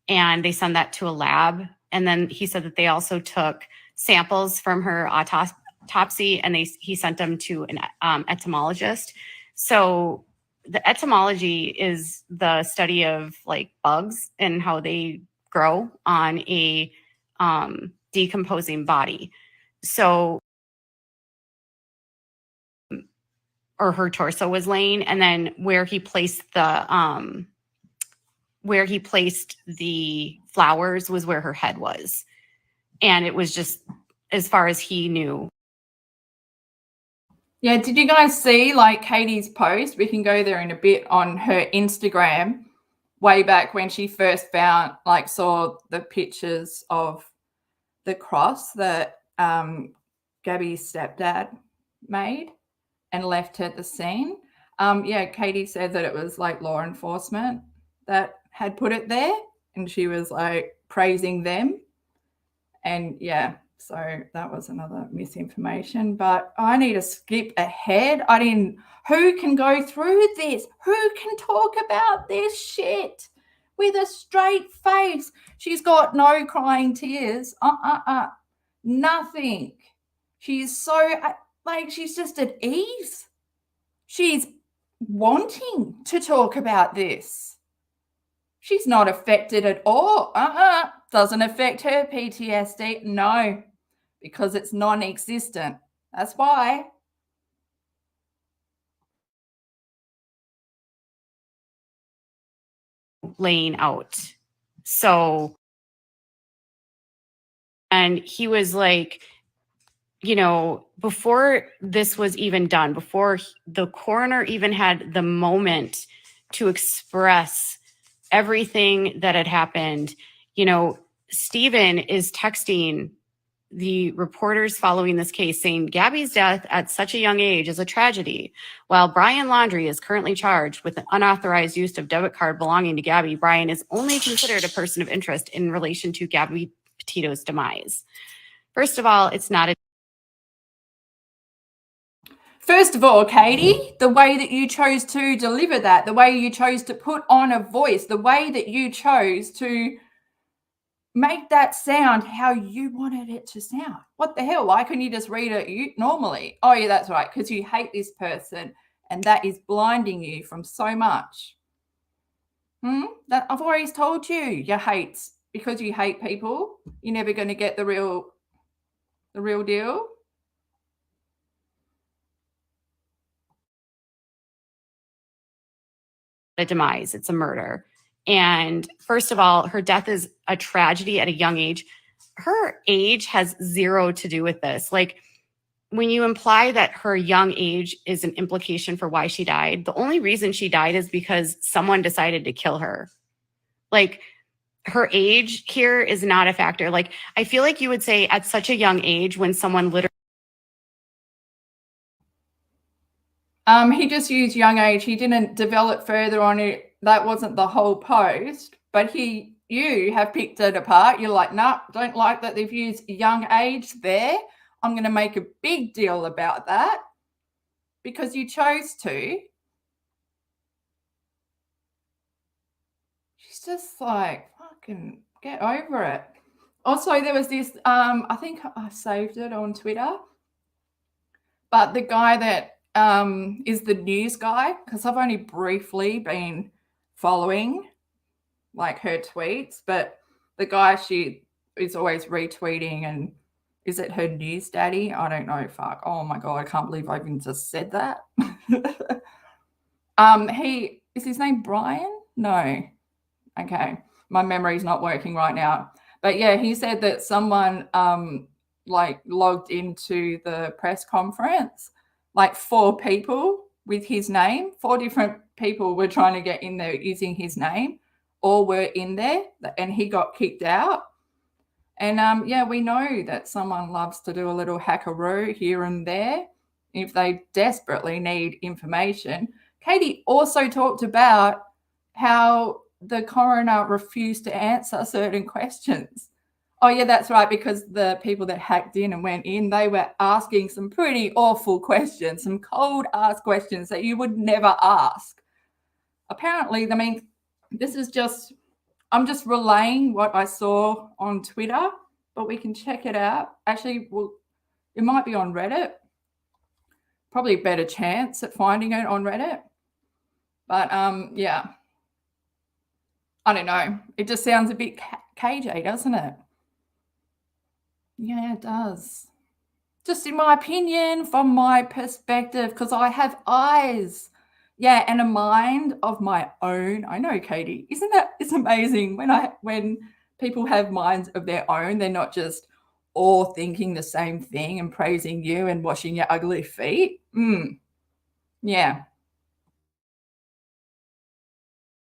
and they sent that to a lab. And then he said that they also took samples from her autopsy and he sent them to an etymologist. So the etymology is the study of like bugs and how they grow on a decomposing body. So, or her torso was laying, and then where he placed the flowers was where her head was. And it was just as far as he knew. Yeah, did you guys see like Katie's post? We can go there in a bit on her Instagram way back when she first saw the pictures of the cross that Gabby's stepdad made and left at the scene. Katie said that it was like law enforcement that had put it there. and she was like praising them. And yeah, so that was another misinformation. But I need to skip ahead. Who can go through this? Who can talk about this shit with a straight face? She's got no crying tears. Nothing. She's so, like, she's just at ease. She's wanting to talk about this. She's not affected at all. Doesn't affect her PTSD. No, because it's non-existent. That's why. Laying out. So, and he was like, you know, before this was even done, before the coroner even had the moment to express everything that had happened, you know, Stephen is texting the reporters following this case saying Gabby's death at such a young age is a tragedy. While Brian Laundrie is currently charged with the unauthorized use of debit card belonging to Gabby, Brian is only considered a person of interest in relation to Gabby Petito's demise. First of all, it's not a First of all, Katie, the way that you chose to deliver that, the way you chose to put on a voice, the way that you chose to make that sound how you wanted it to sound. What the hell? Why couldn't you just read it normally? Oh, yeah, that's right, because you hate this person and that is blinding you from so much. That I've always told you, you hate, because you hate people, you're never going to get the real deal. A demise, it's a murder. And first of all, her death is a tragedy at a young age. Her age has zero to do with this. Like, when you imply that her young age is an implication for why she died, the only reason she died is because someone decided to kill her. Like, her age here is not a factor. Like, I feel like you would say at such a young age when someone literally he just used young age. He didn't develop further on it. That wasn't the whole post, but you have picked it apart. You're like, nah, don't like that they've used young age there. I'm going to make a big deal about that because you chose to. She's just like, fucking get over it. Also, there was this, I think I saved it on Twitter, but the guy that is the news guy, because I've only briefly been following like her tweets, but the guy she is always retweeting, and is it her news daddy? I don't know. Fuck. Oh my God. I can't believe I even just said that. Is his name Brian? No. Okay. My memory's not working right now. But yeah, he said that someone like logged into the press conference, like 4 people with his name, 4 different people were trying to get in there using his name, all were in there, and he got kicked out. And yeah, we know that someone loves to do a little hackaroo here and there if they desperately need information. Katie also talked about how the coroner refused to answer certain questions. Oh, yeah, that's right, because the people that hacked in and went in, they were asking some pretty awful questions, some cold-ass questions that you would never ask. Apparently, I mean, this is just, I'm just relaying what I saw on Twitter, but we can check it out. Actually, well, it might be on Reddit. Probably a better chance at finding it on Reddit. But yeah, I don't know. It just sounds a bit KJ, doesn't it? Yeah, it does. Just in my opinion, from my perspective, because I have eyes. Yeah, and a mind of my own. I know, Katie. Isn't that, it's amazing when people have minds of their own, they're not just all thinking the same thing and praising you and washing your ugly feet. Yeah.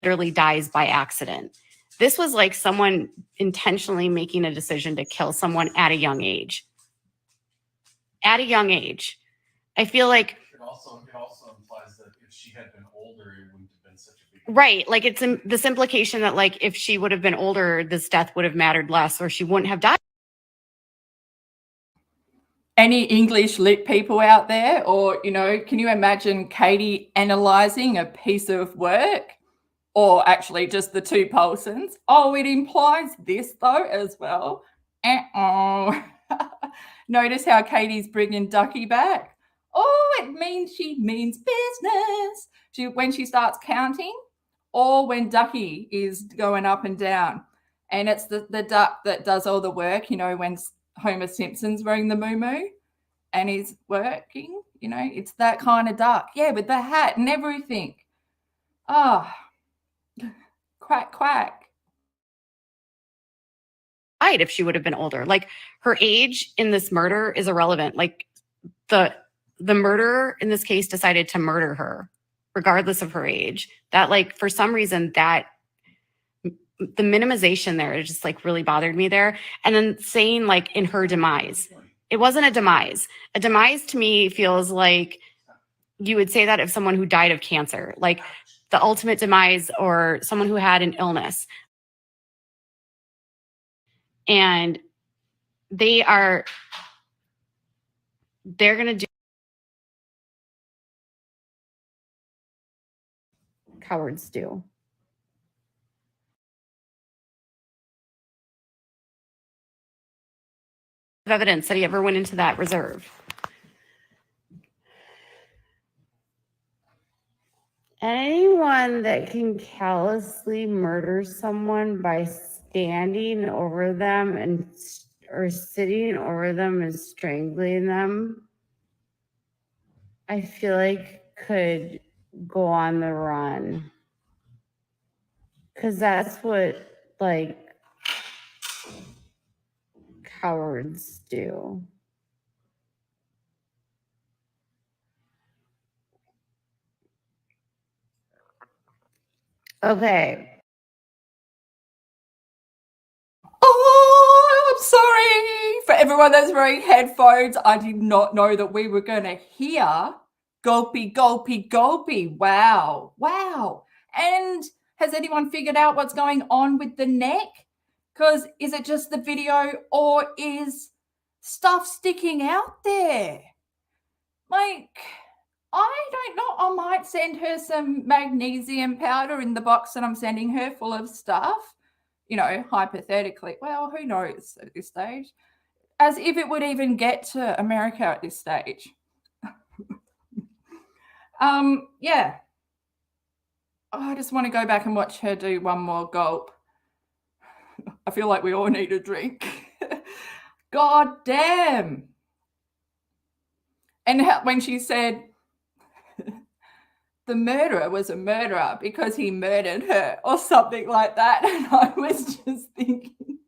literally dies by accident. This was like someone intentionally making a decision to kill someone at a young age. At a young age. I feel like It also implies that if she had been older, it wouldn't have been such a big Right. Like it's this implication that like if she would have been older, this death would have mattered less, or she wouldn't have died. Any English lit people out there? Or, you know, can you imagine Katie analysing a piece of work? Or actually just the two Paulsons? Oh, it implies this though as well. Notice how Katie's bringing Ducky back. Oh, it means she means business. When she starts counting, or when Ducky is going up and down. And it's the duck that does all the work, you know, when Homer Simpson's wearing the moo and he's working, you know, it's that kind of duck. Yeah, with the hat and everything. Ah, quack, quack. If she would have been older, like her age in this murder is irrelevant. Like the murderer in this case decided to murder her regardless of her age. That like for some reason that the minimization there is just like really bothered me there. And then saying like in her demise, it wasn't a demise. A demise to me feels like you would say that of someone who died of cancer, like the ultimate demise, or someone who had an illness. And they're going to do cowards do. Evidence that he ever went into that reserve. Anyone that can callously murder someone by standing over them or sitting over them and strangling them, I feel like could go on the run. Because that's what like cowards do. Okay. Oh, I'm sorry for everyone that's wearing headphones. I did not know that we were going to hear gulpy, gulpy, gulpy. Wow. Wow. And has anyone figured out what's going on with the neck? Because is it just the video or is stuff sticking out there? Like, I don't know. I might send her some magnesium powder in the box that I'm sending her full of stuff. You know, hypothetically. Well, who knows at this stage? As if it would even get to America at this stage. Yeah. Oh, I just want to go back and watch her do one more gulp. I feel like we all need a drink. God damn. And when she said the murderer was a murderer because he murdered her or something like that. And I was just thinking,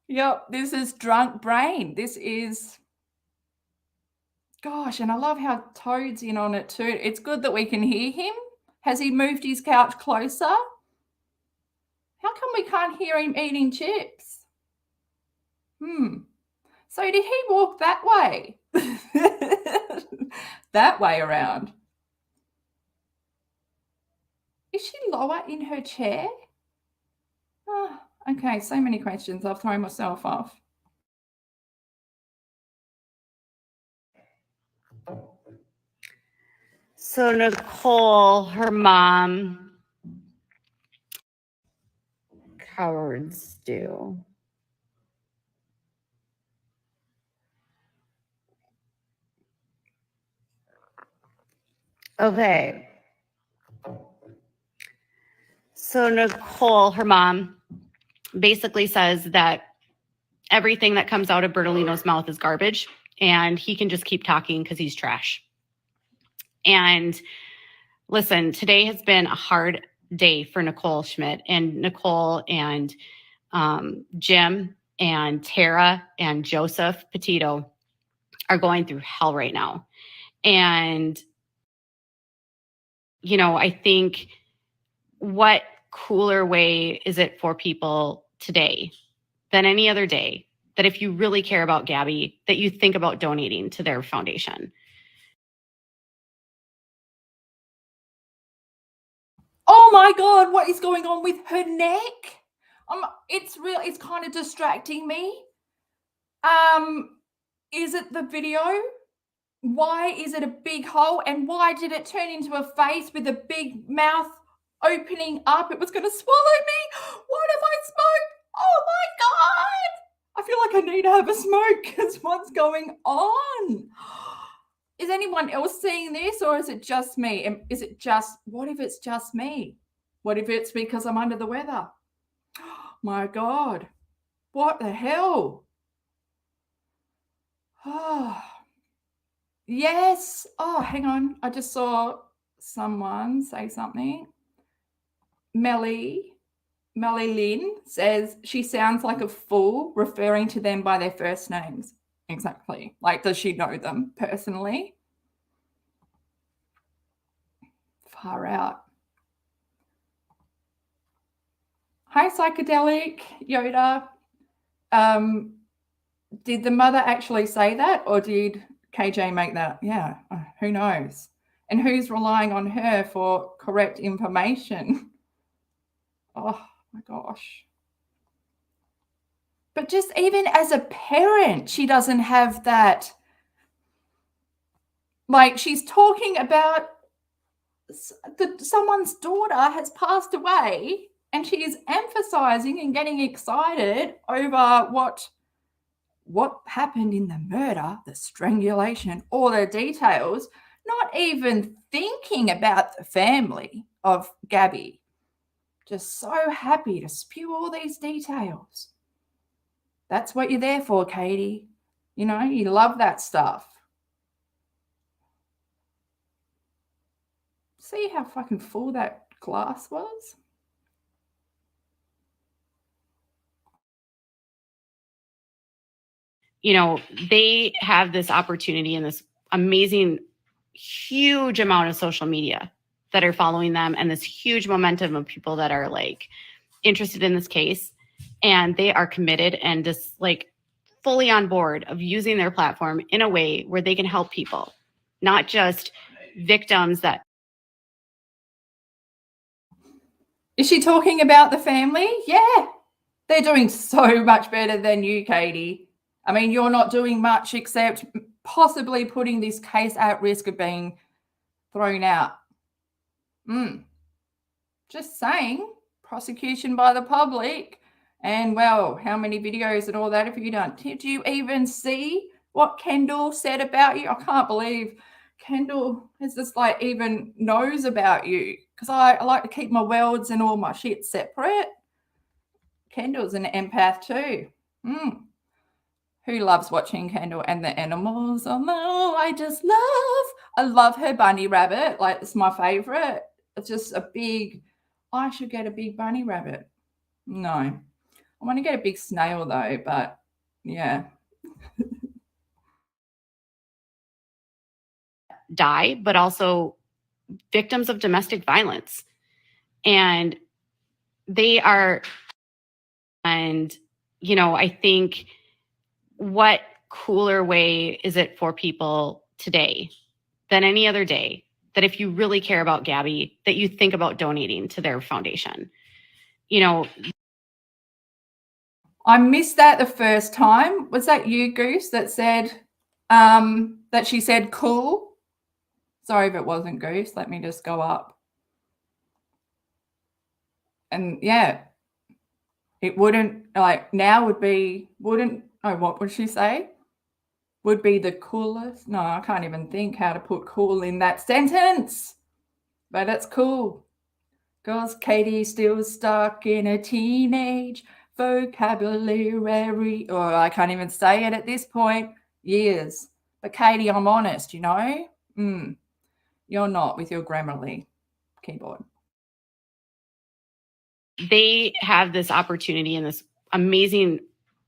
yep, this is drunk brain. This is, gosh, and I love how Toad's in on it too. It's good that we can hear him. Has he moved his couch closer? How come we can't hear him eating chips? So did he walk that way? That way around. Is she lower in her chair? Oh, okay, so many questions. I've thrown myself off. So Nicole, her mom, cowards do. Okay. So Nicole, her mom, basically says that everything that comes out of Bertolino's mouth is garbage and he can just keep talking because he's trash. And listen, today has been a hard day for Nicole Schmidt, and Nicole and Jim and Tara and Joseph Petito are going through hell right now. And, you know, I think what cooler way is it for people today than any other day that if you really care about Gabby, that you think about donating to their foundation. Oh my God, what is going on with her neck? It's kind of distracting me. Is it the video? Why is it a big hole? And why did it turn into a face with a big mouth opening up? It was going to swallow me. What have I smoked? Oh my God. I feel like I need to have a smoke because what's going on? Is anyone else seeing this, or is it just me? And what if it's just me? What if it's because I'm under the weather? My God, what the hell? Oh, yes. Oh, hang on. I just saw someone say something. Melly Lynn says she sounds like a fool referring to them by their first names. Exactly. Like, does she know them personally? Far out. Hi, Psychedelic Yoda. Did the mother actually say that, or did KJ make that? Yeah, who knows? And who's relying on her for correct information? Oh my gosh. But just even as a parent, she doesn't have that. Like, she's talking about someone's daughter has passed away, and she is emphasizing and getting excited over what happened in the murder, the strangulation, all the details, not even thinking about the family of Gabby. Just so happy to spew all these details. That's what you're there for, Katie. You know, you love that stuff. See how fucking full that glass was? You know, they have this opportunity and this amazing, huge amount of social media that are following them, and this huge momentum of people that are like interested in this case, and they are committed and just like fully on board of using their platform in a way where they can help people, not just victims that. Is she talking about the family? Yeah. They're doing so much better than you, Katie. I mean, you're not doing much except possibly putting this case at risk of being thrown out. Just saying, prosecution by the public. And, well, how many videos and all that have you done? Did you even see what Kendall said about you? I can't believe Kendall is just like even knows about you, because I like to keep my worlds and all my shit separate. Kendall's an empath too. Who loves watching Kendall and the animals? Oh no, I love her bunny rabbit. Like, it's my favorite. It's just I should get a big bunny rabbit. No, I want to get a big snail though, but yeah. Die, but also victims of domestic violence. And they are, and, you know, I think what cooler way is it for people today than any other day that if you really care about Gabby, that you think about donating to their foundation? You know, I missed that the first time. Was that you, Goose, that said that she said cool? Sorry if it wasn't, Goose. Let me just go up. And yeah, it wouldn't, like, now would be, wouldn't, oh, what would she say? Would be the coolest. No, I can't even think how to put cool in that sentence. But it's cool. Because Katie's still stuck in a teenage vocabulary. Or I can't even say it at this point. Years. But Katie, I'm honest, you know? You're not with your Grammarly keyboard. they have this opportunity and this amazing,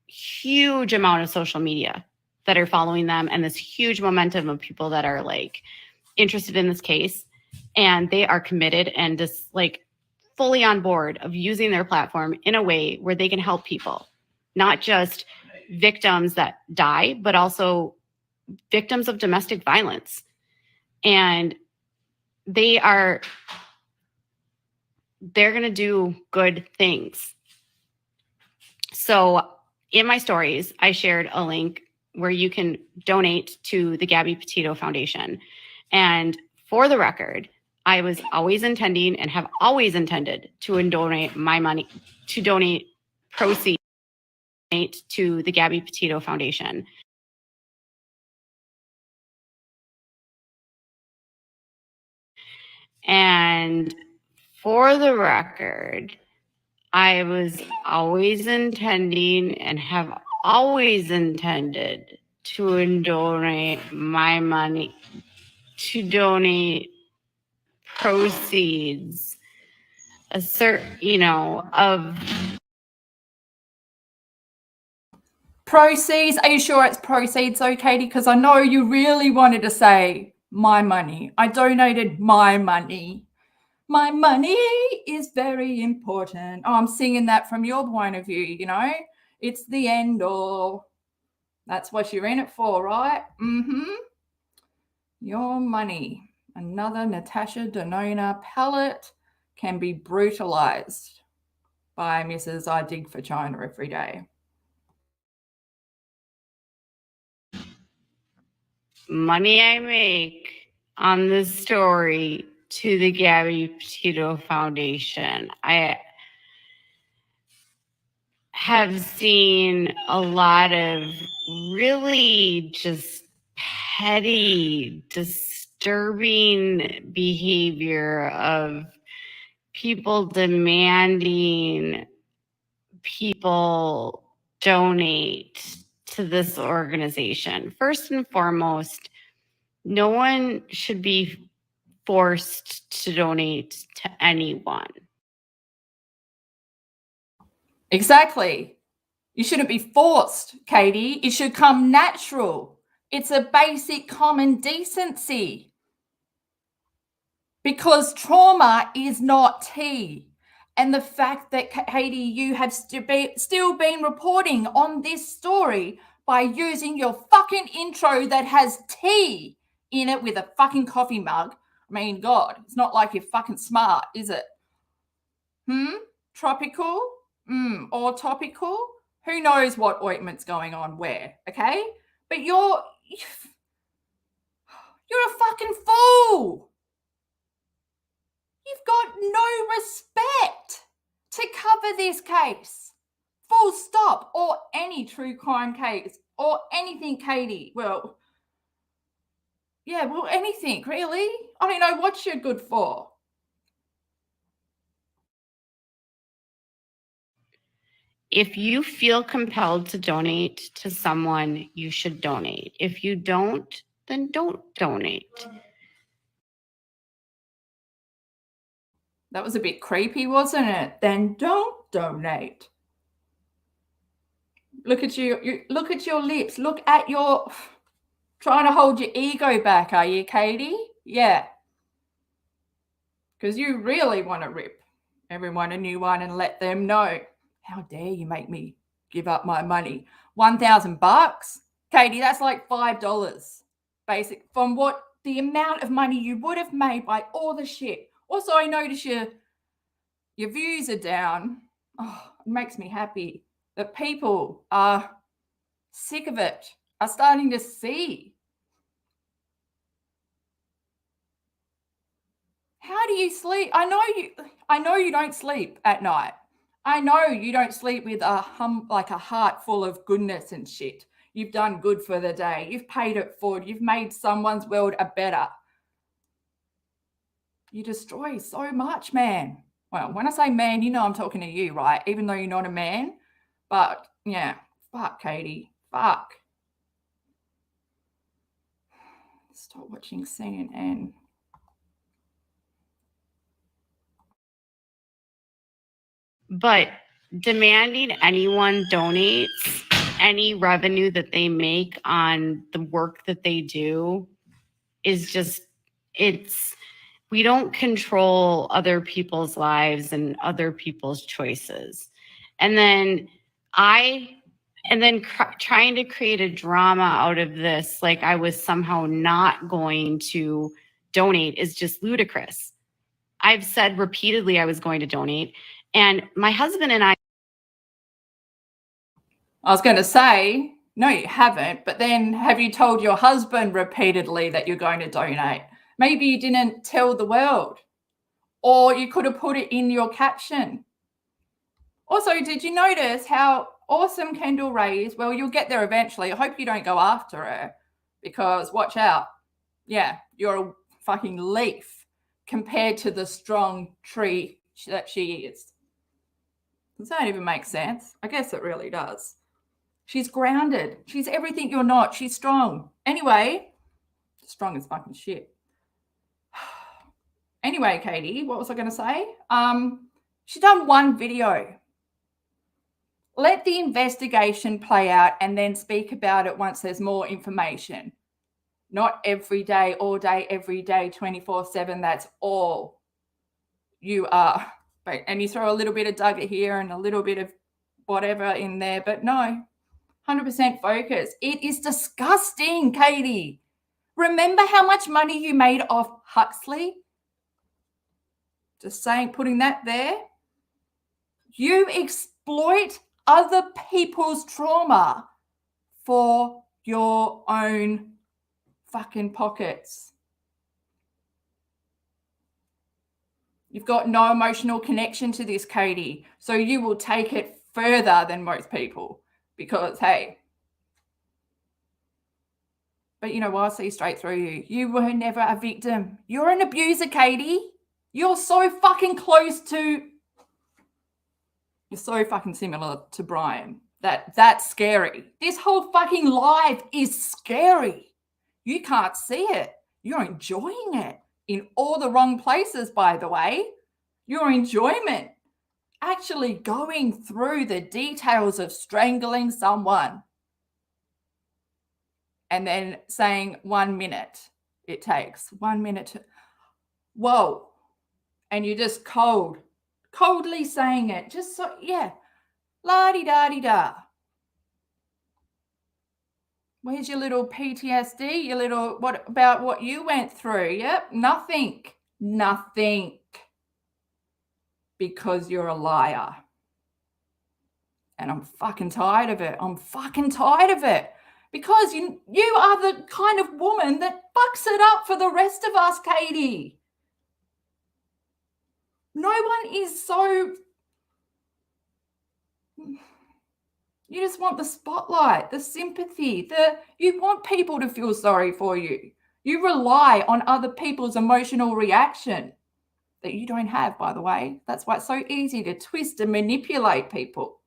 huge amount of social media that are following them, and this huge momentum of people that are like interested in this case, and they are committed and just like fully on board of using their platform in a way where they can help people, not just victims that die, but also victims of domestic violence. And they're going to do good things. So in my stories, I shared a link where you can donate to the Gabby Petito Foundation. And for the record, I was always intending and have always intended to donate my money, to donate proceeds to the Gabby Petito Foundation. And for the record, I was always intending and have always intended to donate my money, to donate proceeds, of Proceeds? Are you sure it's proceeds though, Katie? Because I know you really wanted to say my money. I donated my money. My money is very important. Oh, I'm singing that from your point of view, you know? It's the end all. That's what you're in it for, right? Mm-hmm. Your money. Another Natasha Denona palette can be brutalized by Mrs. I Dig for China every day. money I make on this story to the Gabby Petito Foundation. I have seen a lot of really just petty, disturbing behavior of people demanding people donate to this organization. First and foremost, no one should be forced to donate to anyone. Exactly. You shouldn't be forced, Katie. It should come natural. It's a basic common decency. Because trauma is not tea. And the fact that, Katie, you have still been reporting on this story by using your fucking intro that has tea in it with a fucking coffee mug. I mean, God, it's not like you're fucking smart, is it? Tropical? Or topical? Who knows what ointment's going on where, okay? But you're a fucking fool. You've got no respect to cover this case. Full stop. Or any true crime case. Or anything, Katie. Well, anything, really. I don't know what you're good for. If you feel compelled to donate to someone, you should donate. If you don't, then don't donate. That was a bit creepy, wasn't it? Then don't donate. Look at you. Look at your lips. Look at your... Trying to hold your ego back, are you, Katie? Yeah. Because you really want to rip everyone a new one and let them know. How dare you make me give up my money? $1,000? Katie, that's like $5. Basic from what the amount of money you would have made by all the shit. Also, I notice your views are down. Oh, it makes me happy that people are sick of it, are starting to see. How do you sleep? I know you don't sleep at night. I know you don't sleep with a heart full of goodness and shit. You've done good for the day. You've paid it forward. You've made someone's world a better. You destroy so much, man. Well, when I say man, you know I'm talking to you, right? Even though you're not a man. But yeah, fuck, Katie. Fuck. Stop watching CNN. But demanding anyone donates any revenue that they make on the work that they do is just, we don't control other people's lives and other people's choices. And then I And then trying to create a drama out of this, like I was somehow not going to donate, is just ludicrous. I've said repeatedly I was going to donate. And my husband and I was going to say, no, you haven't. But then have you told your husband repeatedly that you're going to donate? Maybe you didn't tell the world. Or you could have put it in your caption. Also, did you notice how awesome Kendall Ray is? Well, you'll get there eventually. I hope you don't go after her, because watch out. Yeah, you're a fucking leaf compared to the strong tree that she is. Does that even make sense? I guess it really does. She's grounded. She's everything you're not. She's strong. Anyway, strong as fucking shit. Anyway, Katie, what was I going to say? She's done one video. Let the investigation play out and then speak about it once there's more information. Not every day, all day, every day, 24/7. That's all you are. And you throw a little bit of Duggar here and a little bit of whatever in there, but no, 100% focus. It is disgusting, Katie. Remember how much money you made off Huxley? Just saying, putting that there. You exploit other people's trauma for your own fucking pockets. You've got no emotional connection to this, Katie. So you will take it further than most people because, hey, but you know what? I see straight through you. You were never a victim. You're an abuser, Katie. You're so fucking close to... You're so fucking similar to Brian. That's scary. This whole fucking life is scary. You can't see it. You're enjoying it in all the wrong places, by the way. Your enjoyment. Actually going through the details of strangling someone and then saying 1 minute it takes. 1 minute to... Whoa. And you're just coldly saying it. Just so, yeah. La-di-da-di-da. Where's your little PTSD? Your little, what about what you went through? Yep, nothing. Nothing. Because you're a liar. And I'm fucking tired of it. I'm fucking tired of it. Because you are the kind of woman that fucks it up for the rest of us, Katie. No one is so... You just want the spotlight, the sympathy, you want people to feel sorry for you. You rely on other people's emotional reaction that you don't have, by the way. That's why it's so easy to twist and manipulate people.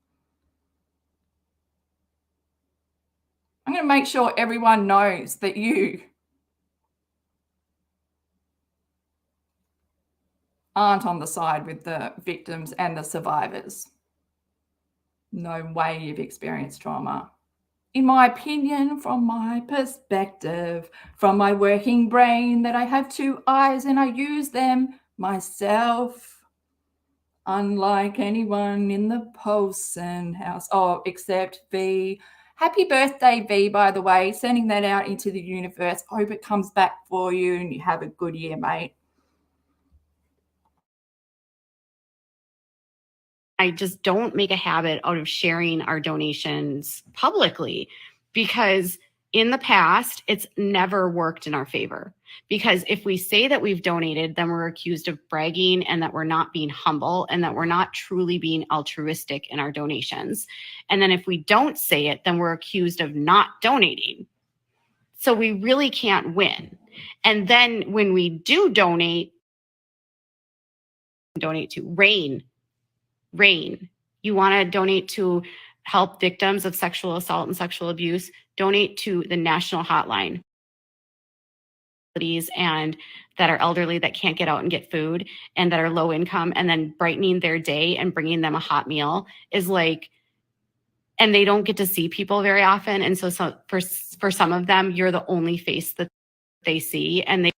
I'm going to make sure everyone knows that you aren't on the side with the victims and the survivors. No way you've experienced trauma. In my opinion, from my perspective, from my working brain, that I have 2 eyes and I use them myself, unlike anyone in the Polson house. Oh, except V. Happy birthday, V, by the way. Sending that out into the universe. Hope it comes back for you and you have a good year, mate. I just don't make a habit out of sharing our donations publicly, because in the past, it's never worked in our favor. Because if we say that we've donated, then we're accused of bragging and that we're not being humble and that we're not truly being altruistic in our donations. And then if we don't say it, then we're accused of not donating. So we really can't win. And then when we do donate to Rain, you want to donate to help victims of sexual assault and sexual abuse, donate to the national hotline. And that are elderly that can't get out and get food and that are low income, and then brightening their day and bringing them a hot meal is like, and they don't get to see people very often. And so for some of them, you're the only face that they see. And they...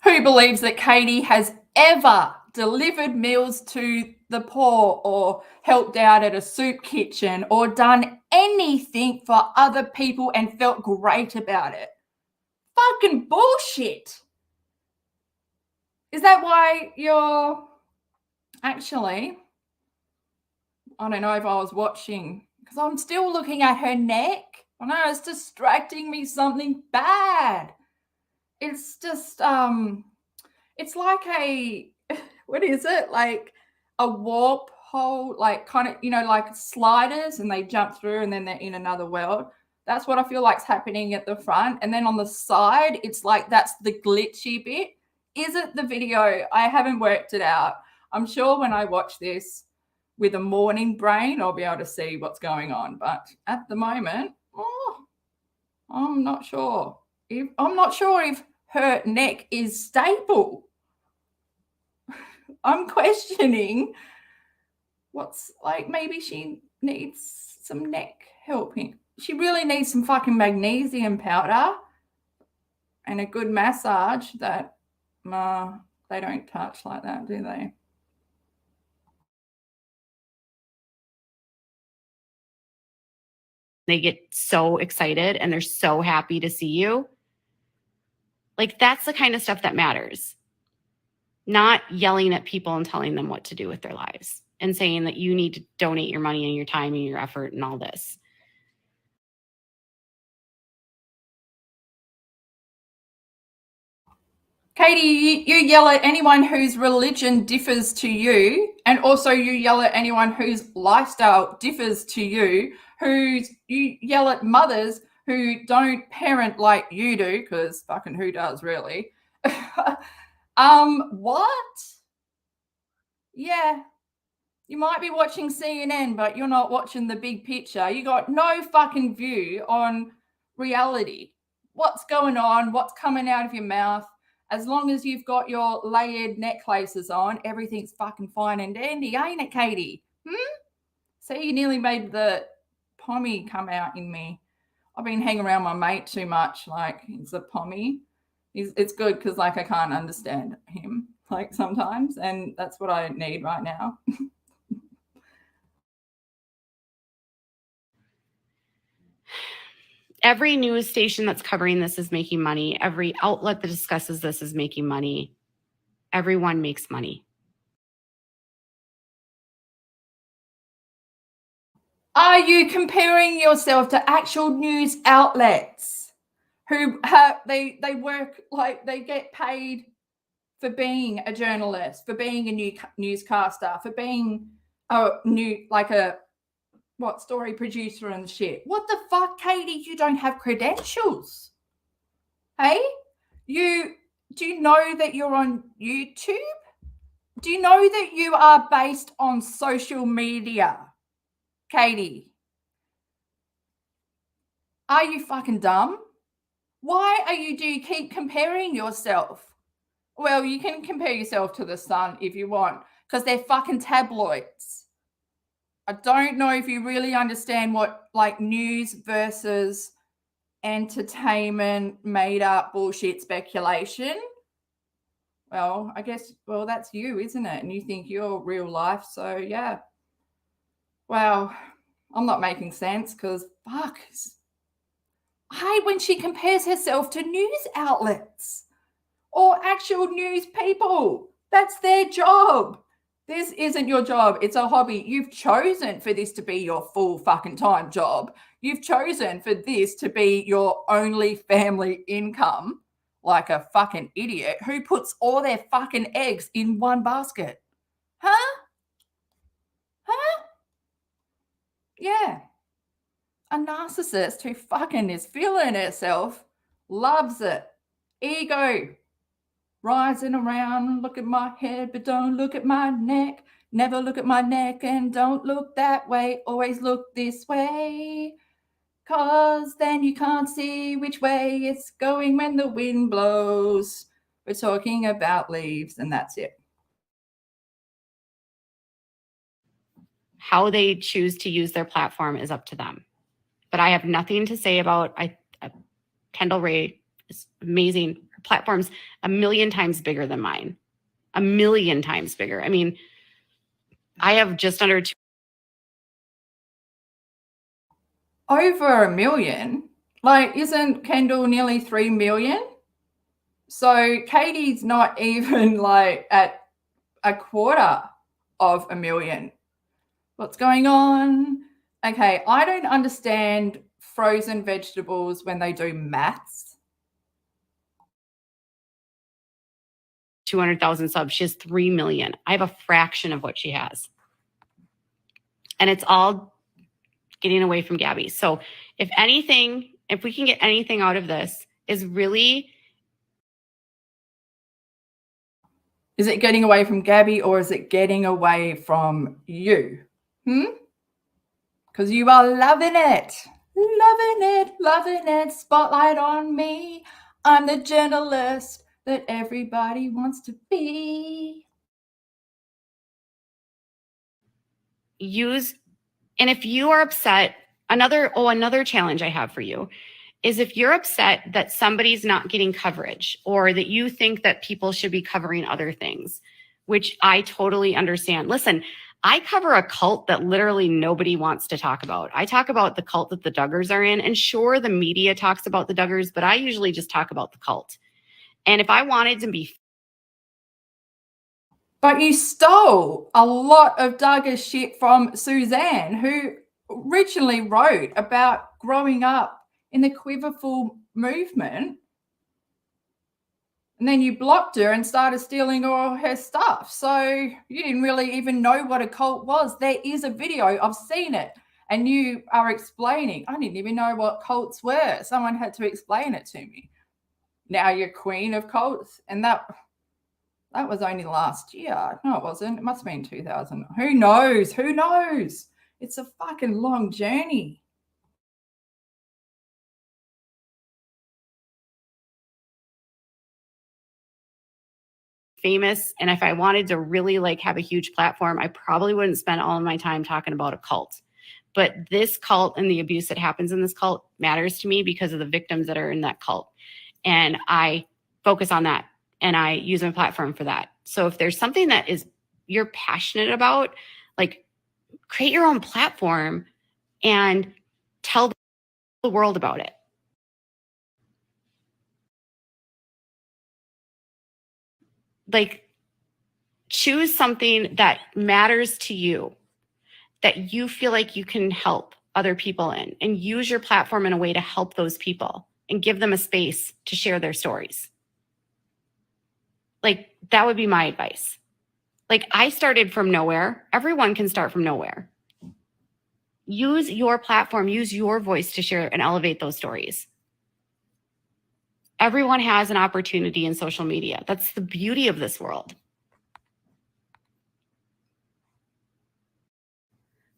Who believes that Katie has ever delivered meals to the poor or helped out at a soup kitchen or done anything for other people and felt great about it. Fucking bullshit. Is that why you're actually, I don't know if I was watching, because I'm still looking at her neck. I know it's distracting me something bad. It's just, it's like a, what is it? Like a warp hole, like kind of, like sliders, and they jump through and then they're in another world. That's what I feel like's happening at the front. And then on the side, it's like that's the glitchy bit. Is it the video? I haven't worked it out. I'm sure when I watch this with a morning brain, I'll be able to see what's going on. But at the moment, I'm not sure. I'm not sure if her neck is stable. I'm questioning what's like, maybe she needs some neck helping. She really needs some fucking magnesium powder and a good massage that they don't touch like that, do they? They get so excited and they're so happy to see you. Like, that's the kind of stuff that matters. Not yelling at people and telling them what to do with their lives and saying that you need to donate your money and your time and your effort and all this. Katie, you yell at anyone whose religion differs to you, and also you yell at anyone whose lifestyle differs to you, you yell at mothers who don't parent like you do, because fucking who does, really? What? Yeah. You might be watching CNN, but you're not watching the big picture. You got no fucking view on reality. What's going on? What's coming out of your mouth? As long as you've got your layered necklaces on, everything's fucking fine and dandy, ain't it, Katie? See, you nearly made the pommy come out in me. I've been hanging around my mate too much. Like, he's a pommy. It's good because, like, I can't understand him, like, sometimes. And that's what I need right now. Every news station that's covering this is making money. Every outlet that discusses this is making money. Everyone makes money. Are you comparing yourself to actual news outlets who have they work, like, they get paid for being a journalist, for being a newscaster, for being a story producer and shit? What the fuck, Katie? You don't have credentials. Hey? Do you know that you're on YouTube? Do you know that you are based on social media, Katie? Are you fucking dumb? Why do you keep comparing yourself? Well, you can compare yourself to the Sun if you want, because they're fucking tabloids. I don't know if you really understand what, like, news versus entertainment, made up bullshit speculation. Well, I guess, that's you, isn't it? And you think you're real life. So, yeah. Well, I'm not making sense because, fuck. I hate when she compares herself to news outlets or actual news people. That's their job. This isn't your job. It's a hobby. You've chosen for this to be your full fucking time job. You've chosen for this to be your only family income, like a fucking idiot who puts all their fucking eggs in one basket. Huh? Yeah. A narcissist who fucking is feeling herself, loves it. Ego. Rising around, look at my head, but don't look at my neck. Never look at my neck and don't look that way. Always look this way. 'Cause then you can't see which way it's going when the wind blows. We're talking about leaves, and that's it. How they choose to use their platform is up to them. But I have nothing to say about Kendall Ray is amazing. Her platform's a million times bigger than mine. a million times bigger. I mean, I have just under over 1 million. Like, isn't Kendall nearly 3 million? So Katie's not even like at a quarter of 1 million. What's going on? Okay, I don't understand frozen vegetables when they do maths. 200,000 subs. She has 3 million. I have a fraction of what she has. And it's all getting away from Gabby. So if anything, if we can get anything out of this, is really... Is it getting away from Gabby or is it getting away from you? Because you are loving it. Loving it. Spotlight on me. I'm the journalist that everybody wants to be. And if you are upset, another challenge I have for you is if you're upset that somebody's not getting coverage or that you think that people should be covering other things, which I totally understand. Listen, I cover a cult that literally nobody wants to talk about. I talk about the cult that the Duggars are in, and sure, the media talks about the Duggars, but I usually just talk about the cult. And if I wanted to be... But you stole a lot of Duggar shit from Suzanne, who originally wrote about growing up in the Quiverful movement. And then you blocked her and started stealing all her stuff. So you didn't really even know what a cult was. There is a video, I've seen it. And you are explaining. I didn't even know what cults were. Someone had to explain it to me. Now you're queen of cults. And that was only last year. No, it wasn't. It must have been 2000. Who knows? Who knows? It's a fucking long journey. Famous, and if I wanted to really like have a huge platform, I probably wouldn't spend all of my time talking about a cult. But this cult and the abuse that happens in this cult matters to me because of the victims that are in that cult. And I focus on that and I use my platform for that. So if there's something that is you're passionate about, like create your own platform and tell the world about it. Like, choose something that matters to you, that you feel like you can help other people in, and use your platform in a way to help those people and give them a space to share their stories. Like, that would be my advice. Like, I started from nowhere. Everyone can start from nowhere. Use your platform, use your voice to share and elevate those stories. Everyone has an opportunity in social media. That's the beauty of this world.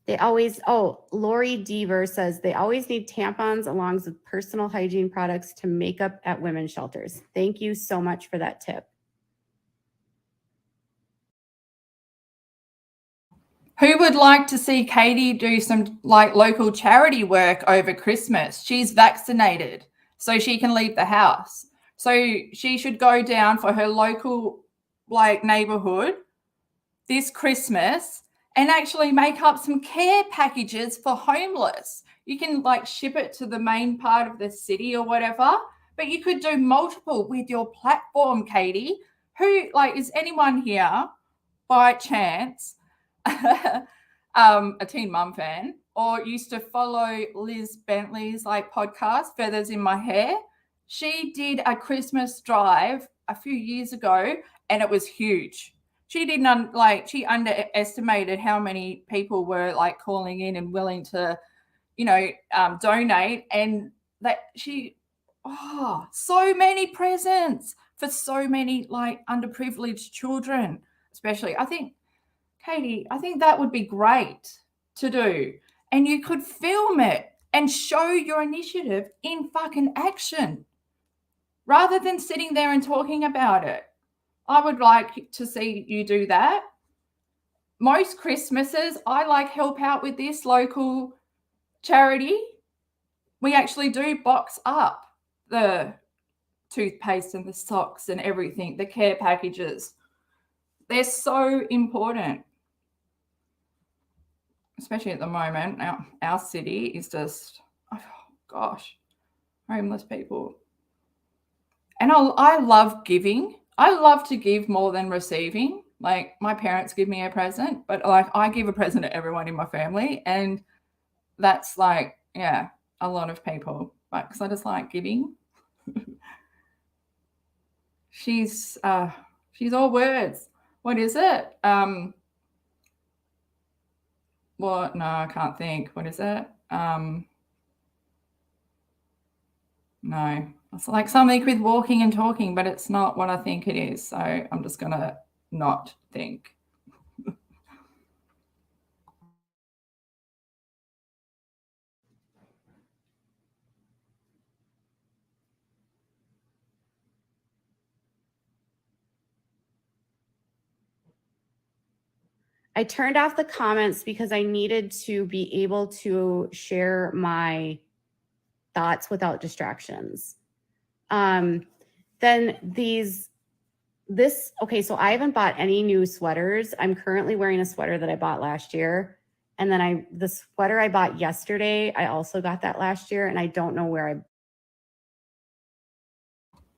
Lori Deaver says they always need tampons along with personal hygiene products to make up at women's shelters. Thank you so much for that tip. Who would like to see Katie do some like local charity work over Christmas? She's vaccinated, so she can leave the house. So she should go down for her local like neighborhood this Christmas and actually make up some care packages for homeless. You can like ship it to the main part of the city or whatever, but you could do multiple with your platform, Katie. Who like is anyone here by chance a Teen Mum fan or used to follow Liz Bentley's like podcast, Feathers in My Hair? She did a Christmas drive a few years ago and it was huge. She didn't she underestimated how many people were like calling in and willing to, donate, and that so many presents for so many like underprivileged children, especially. Katie, I think that would be great to do. And you could film it and show your initiative in fucking action rather than sitting there and talking about it. I would like to see you do that. Most Christmases, I like help out with this local charity. We actually do box up the toothpaste and the socks and everything, the care packages. They're so important, especially at the moment. Our city is just, oh gosh, homeless people. And I love giving. I love to give more than receiving. Like, my parents give me a present, but like, I give a present to everyone in my family, and that's like, yeah, a lot of people. But because I just like giving. She's all words. What is it? What? No, I can't think. What is it? No, it's like something with walking and talking, but it's not what I think it is. So I'm just gonna not think. I turned off the comments because I needed to be able to share my thoughts without distractions. Then okay, so I haven't bought any new sweaters. I'm currently wearing a sweater that I bought last year. And then the sweater I bought yesterday, I also got that last year, and I don't know where I.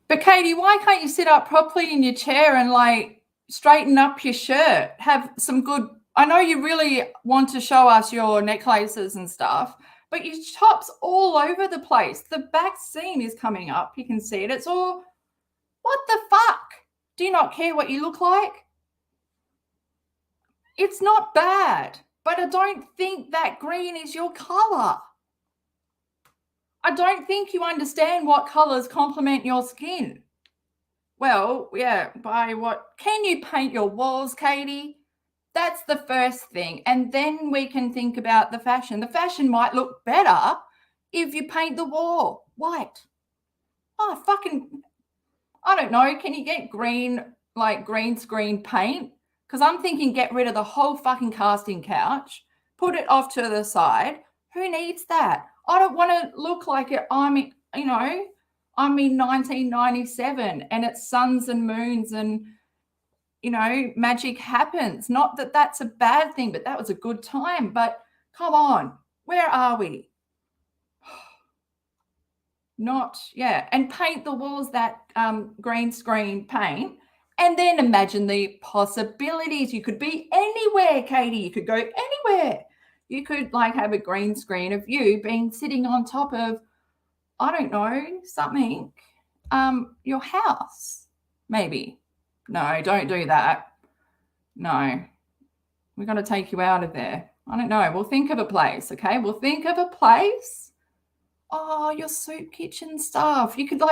But Katie, why can't you sit up properly in your chair and like straighten up your shirt? Have some good, I know you really want to show us your necklaces and stuff, but your top's all over the place. The back seam is coming up. You can see it. It's all, what the fuck? Do you not care what you look like? It's not bad, but I don't think that green is your color. I don't think you understand what colors complement your skin. Well, yeah, by what? Can you paint your walls, Katie? That's the first thing. And then we can think about the fashion. The fashion might look better if you paint the wall white. Oh, fucking, I don't know. Can you get green, like green screen paint? Because I'm thinking get rid of the whole fucking casting couch, put it off to the side. Who needs that? I don't want to look like it. I'm in 1997 and it's suns and moons and, magic happens. Not that that's a bad thing, but that was a good time. But come on, where are we? And paint the walls that green screen paint, and then imagine the possibilities. You could be anywhere, Katie. You could go anywhere. You could like have a green screen of you sitting on top of, I don't know, something, your house, maybe. No, don't do that. No, we're going to take you out of there. I don't know. We'll think of a place, okay? We'll think of a place. Oh, your soup kitchen stuff. You could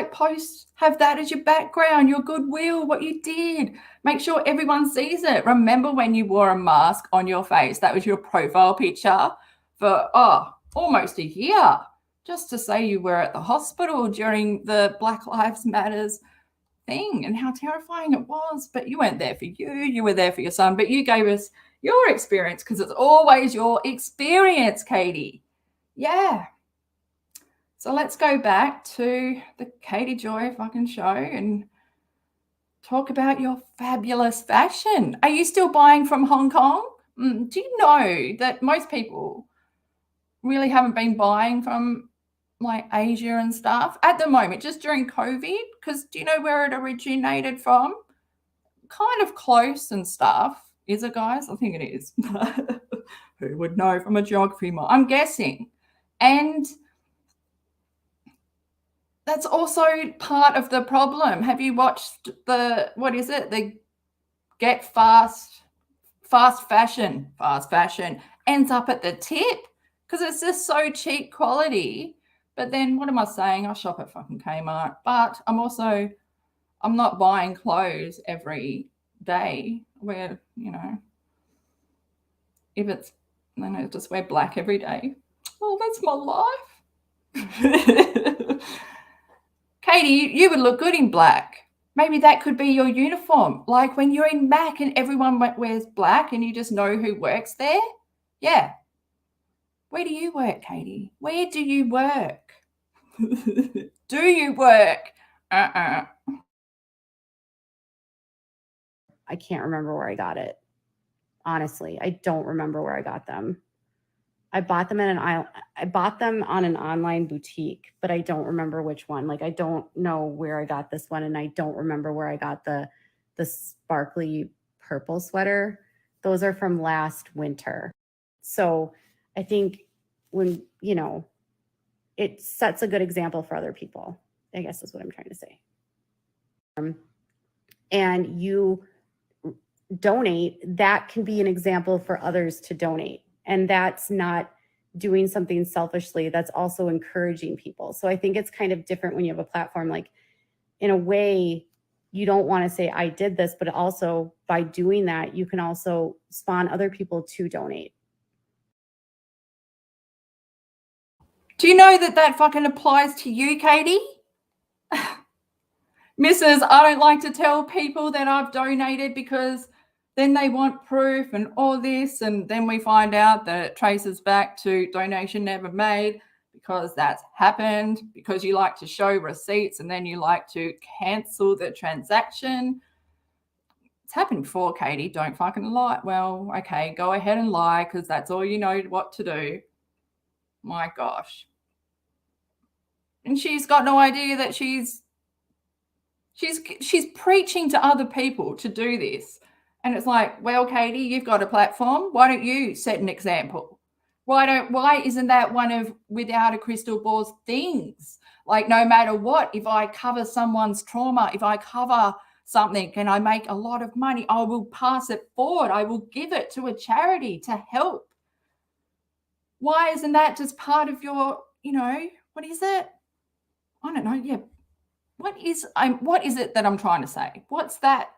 have that as your background, your goodwill, what you did. Make sure everyone sees it. Remember when you wore a mask on your face? That was your profile picture for, almost a year, just to say you were at the hospital during the Black Lives Matters thing and how terrifying it was. But you weren't there for you were there for your son. But you gave us your experience because it's always your experience, Katie. Yeah. So let's go back to the Katie Joy fucking show and talk about your fabulous fashion. Are you still buying from Hong Kong? Do you know that most people really haven't been buying from like Asia and stuff at the moment, just during COVID? Because do you know where it originated from? Kind of close and stuff. Is it, guys? I think it is. Who would know from a geography mod? I'm guessing. And that's also part of the problem. Have you watched the Get Fast fashion ends up at the tip because it's just so cheap quality. But then what am I saying? I shop at fucking Kmart, but I'm not buying clothes every day where, if it's, just wear black every day. Oh, that's my life. Katie, you would look good in black. Maybe that could be your uniform. Like when you're in Mac and everyone wears black and you just know who works there. Yeah. Where do you work, Katie? Where do you work? Do you work? I can't remember where I got it. Honestly, I don't remember where I got them. I bought them I bought them on an online boutique, but I don't remember which one. Like, I don't know where I got this one, and I don't remember where I got the sparkly purple sweater. Those are from last winter. So I think when, you know, it sets a good example for other people, I guess is what I'm trying to say. And you donate, that can be an example for others to donate. And that's not doing something selfishly. That's also encouraging people. So I think it's kind of different when you have a platform. Like, in a way, you don't want to say, I did this, but also by doing that, you can also spawn other people to donate. Do you know that fucking applies to you, Katie? Mrs. I don't like to tell people that I've donated because then they want proof and all this, and then we find out that it traces back to donation never made, because that's happened, because you like to show receipts and then you like to cancel the transaction. It's happened before, Katie. Don't fucking lie. Well, okay, go ahead and lie, because that's all you know what to do. My gosh. And she's got no idea that she's preaching to other people to do this. And it's like, well, Katie, you've got a platform. Why don't you set an example? Why isn't that one of Without a Crystal Ball's things? Like, no matter what, if I cover someone's trauma, if I cover something and I make a lot of money, I will pass it forward. I will give it to a charity to help. Why isn't that just part of your, what is it? I don't know. Yeah. What is it that I'm trying to say? What's that?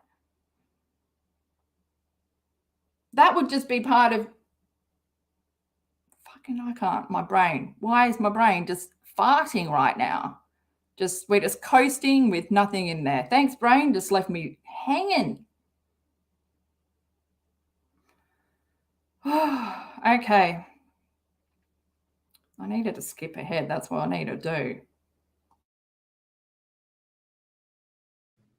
That would just be part of I can't. My brain. Why is my brain just farting right now? We're just coasting with nothing in there. Thanks, brain. Just left me hanging. Okay. I needed to skip ahead. That's what I need to do.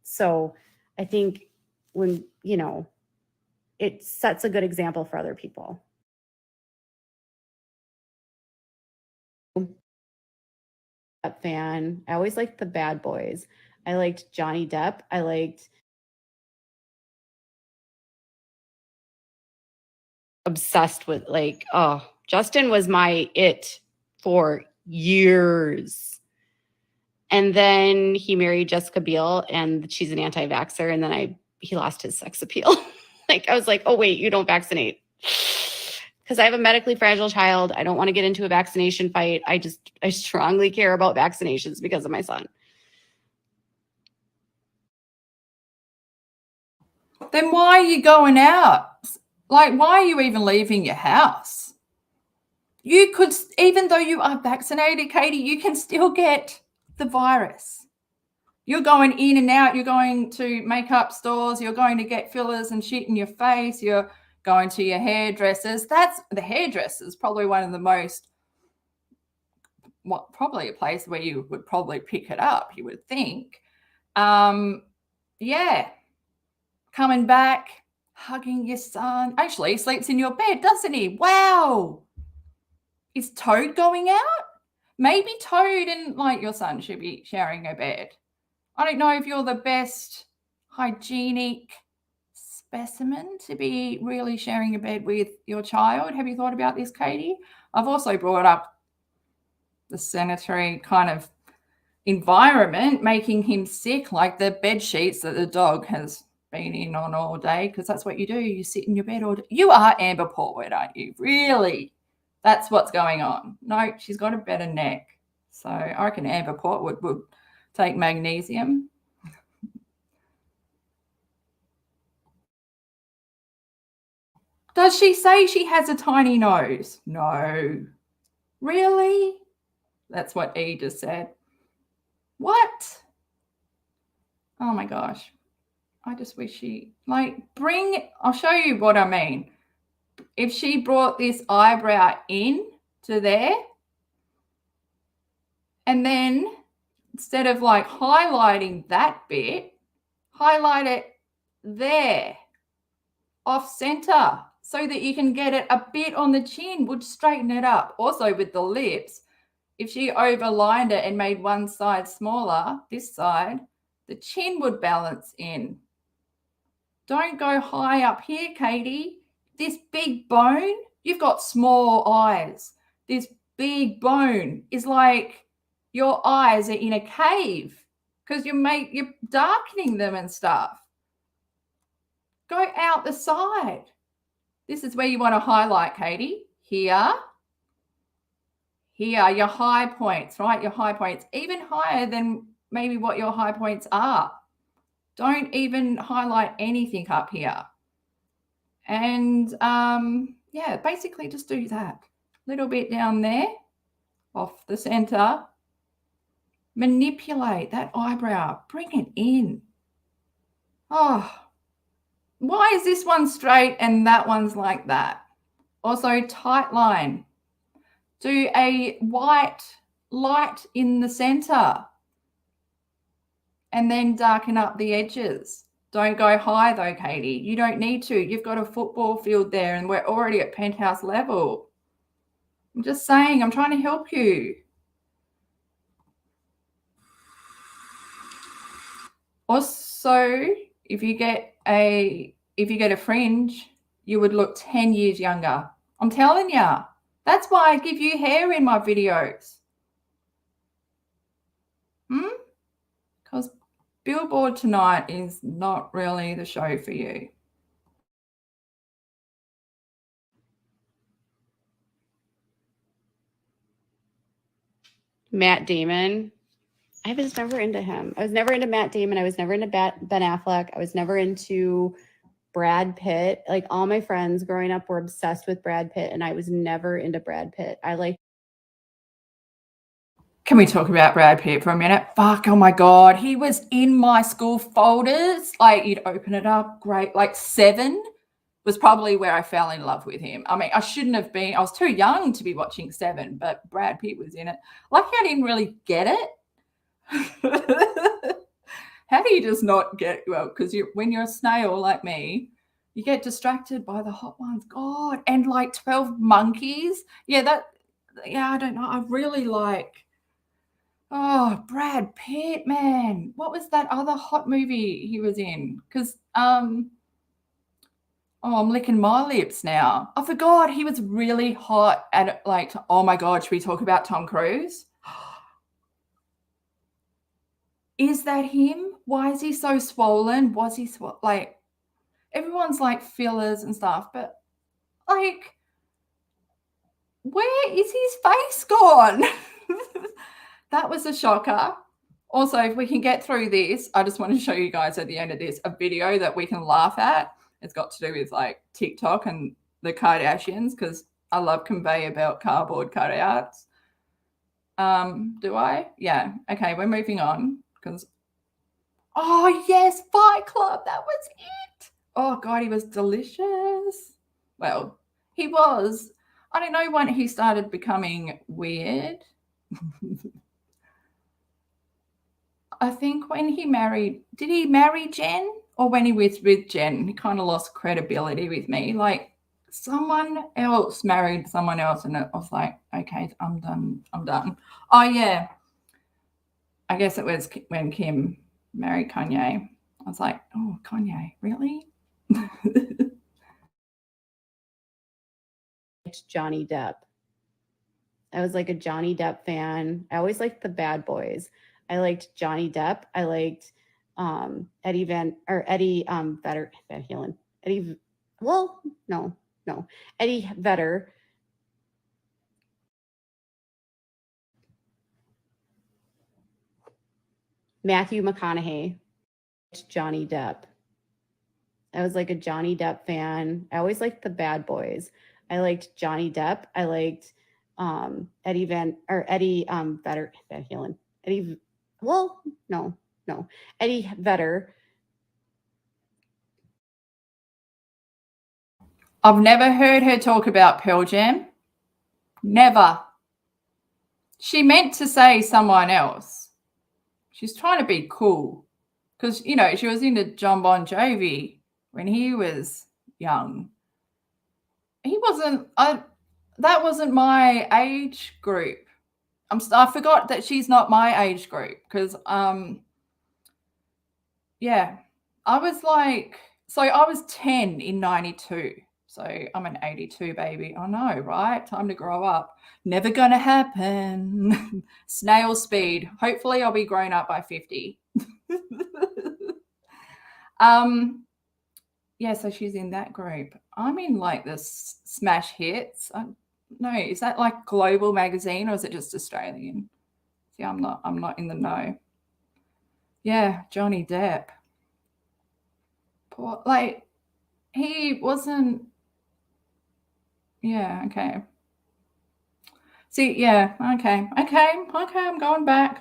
So I think when, it sets a good example for other people. Fan. I always liked the bad boys. I liked Johnny Depp. I liked obsessed with Justin was my it for years. And then he married Jessica Biel, and she's an anti-vaxxer, and then he lost his sex appeal. I was like, oh wait, you don't vaccinate. Because I have a medically fragile child. I don't want to get into a vaccination fight. I strongly care about vaccinations because of my son. Then why are you going out? Like, why are you even leaving your house? You could, even though you are vaccinated, Katie, you can still get the virus. You're going in and out. You're going to makeup stores. You're going to get fillers and shit in your face. You're going to your hairdressers. The hairdressers probably one of the most, probably a place where you would probably pick it up, you would think. Yeah. Coming back, hugging your son. Actually, he sleeps in your bed, doesn't he? Wow. Is Toad going out? Maybe Toad and your son should be sharing a bed. I don't know if you're the best hygienic specimen to be really sharing a bed with your child. Have you thought about this, Katie? I've also brought up the sanitary kind of environment making him sick, like the bed sheets that the dog has been in on all day, because that's what you do. You sit in your bed all day. You are Amber Portwood, aren't you? Really? That's what's going on. No, she's got a better neck. So I reckon Amber Portwood would take magnesium. Does she say she has a tiny nose? No. Really? That's what E just said. What? Oh my gosh. I just wish she, I'll show you what I mean. If she brought this eyebrow in to there, and then instead of highlighting that bit, highlight it there, off center, so that you can get it a bit on the chin, would straighten it up. Also with the lips, if she overlined it and made one side smaller, this side, the chin would balance in. Don't go high up here, Katie. This big bone, you've got small eyes. This big bone is like your eyes are in a cave because you're darkening them and stuff. Go out the side. This is where you want to highlight, Katie. Here, your high points, right? Your high points, even higher than maybe what your high points are. Don't even highlight anything up here. And yeah, basically just do that. Little bit down there, off the center. Manipulate that eyebrow. Bring it in. Oh, why is this one straight and that one's like that? Also, tight line. Do a white light in the center and then darken up the edges. Don't go high though, Katie. You don't need to. You've got a football field there and we're already at penthouse level. I'm just saying, I'm trying to help you. Also, if you get a fringe, you would look 10 years younger. I'm telling you. That's why I give you hair in my videos. Because Billboard tonight is not really the show for you. Matt Damon. I was never into him. I was never into Matt Damon. I was never into Ben Affleck. I was never into Brad Pitt. Like all my friends growing up were obsessed with Brad Pitt, and I was never into Brad Pitt. Can we talk about Brad Pitt for a minute? Fuck, oh my God. He was in my school folders. Like, you'd open it up, great. Like 7 was probably where I fell in love with him. I mean, I shouldn't have been. I was too young to be watching 7, but Brad Pitt was in it. Lucky I didn't really get it. How do you just not get, well, because when you're a snail like me, you get distracted by the hot ones. God, and like 12 Monkeys. Yeah, I don't know. I really like... Oh, Brad Pitt, man. What was that other hot movie he was in? Because, I'm licking my lips now. I forgot he was really hot at, like, oh my God, should we talk about Tom Cruise? Is that him? Why is he so swollen? Was he like, everyone's like fillers and stuff, but like, where is his face gone? That was a shocker. Also, if we can get through this, I just want to show you guys at the end of this a video that we can laugh at. It's got to do with like TikTok and the Kardashians because I love conveyor belt cardboard cutouts. Do I? Yeah. Okay, we're moving on because, oh yes, Fight Club. That was it. Oh God, he was delicious. Well, he was. I don't know when he started becoming weird. I think when he married, did he marry Jen? Or when he was with Jen, he kind of lost credibility with me. Like someone else married someone else and I was like, okay, I'm done. Oh yeah. I guess it was when Kim married Kanye. I was like, oh, Kanye, really? Johnny Depp. I was like a Johnny Depp fan. I always liked the bad boys. I liked Johnny Depp. I liked Eddie Van Halen. Eddie Vedder. Matthew McConaughey. Johnny Depp. I was like a Johnny Depp fan. I always liked the bad boys. I liked Johnny Depp. I liked Eddie Van Halen. Eddie Vedder. I've never heard her talk about Pearl Jam. Never. She meant to say someone else. She's trying to be cool. because, you know, she was into John Bon Jovi when he was young. He wasn't, that wasn't my age group. I forgot that she's not my age group because, yeah, I was like, so I was 10 in 92. So I'm an 82 baby. I know, right? Time to grow up. Never going to happen. Snail speed. Hopefully I'll be grown up by 50. Yeah, so she's in that group. I'm in like the smash hits. No, is that like global magazine or is it just Australian? See, I'm not in the know. Yeah, Johnny Depp. Poor, like, he wasn't. Yeah, okay. See, yeah, okay. I'm going back.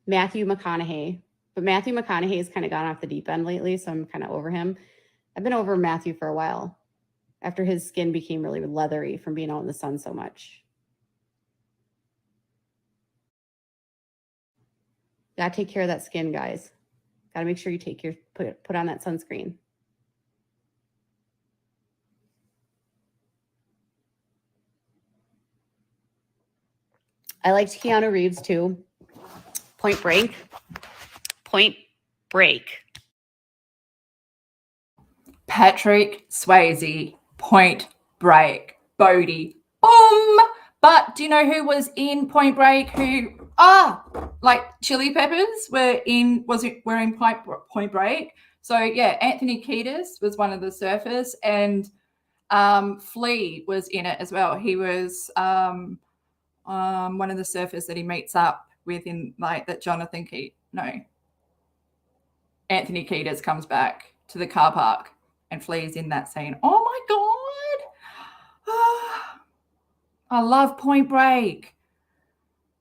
Matthew McConaughey. But Matthew McConaughey has kind of gone off the deep end lately, so I'm kind of over him. I've been over Matthew for a while after his skin became really leathery from being out in the sun so much. Gotta take care of that skin, guys. Gotta make sure you put on that sunscreen. I liked Keanu Reeves too. Point Break. Patrick Swayze, Point Break, Bodhi, boom. But do you know who was in Point Break? Like Chili Peppers were in Point Break. So yeah, Anthony Kiedis was one of the surfers, and Flea was in it as well. He was one of the surfers that he meets up with in like that. Anthony Kiedis comes back to the car park and Flea's in that scene. Oh my God. I love Point Break.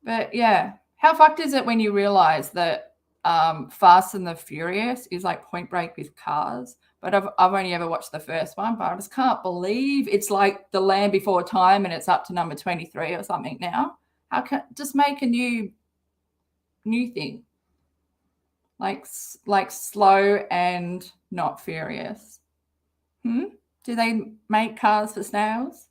But yeah, how fucked is it when you realize that Fast and the Furious is like Point Break with cars? But I've only ever watched the first one, but I just can't believe it's like The Land Before Time and it's up to number 23 or something now. How can just make a new thing? Like slow and not furious. Do they make cars for snails?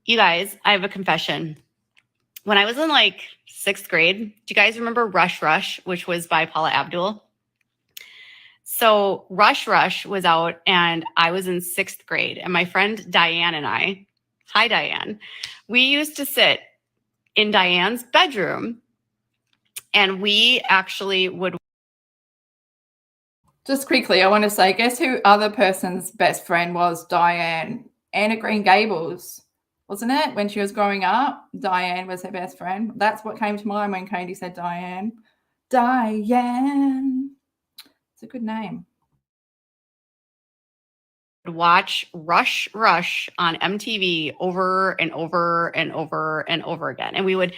You guys, I have a confession. When I was in like 6th grade, do you guys remember Rush Rush, which was by Paula Abdul? So Rush Rush was out and I was in 6th grade and my friend Diane and I, hi Diane, we used to sit in Diane's bedroom and we actually would. Just quickly, I want to say, guess who other person's best friend was? Diane. Anna Green Gables, wasn't it? When she was growing up, Diane was her best friend. That's what came to mind when Katie said Diane. Diane. It's a good name. Watch Rush Rush on MTV over and over and over and over again. And we would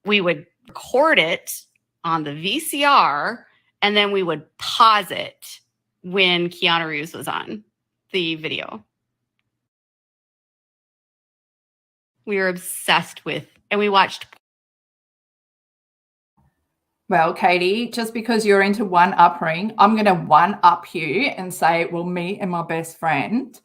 record it on the VCR and then we would pause it when Keanu Reeves was on the video. We were obsessed with, and we watched. Well, Katie, just because you're into one-upping, I'm going to one-up you and say, well, me and my best friend,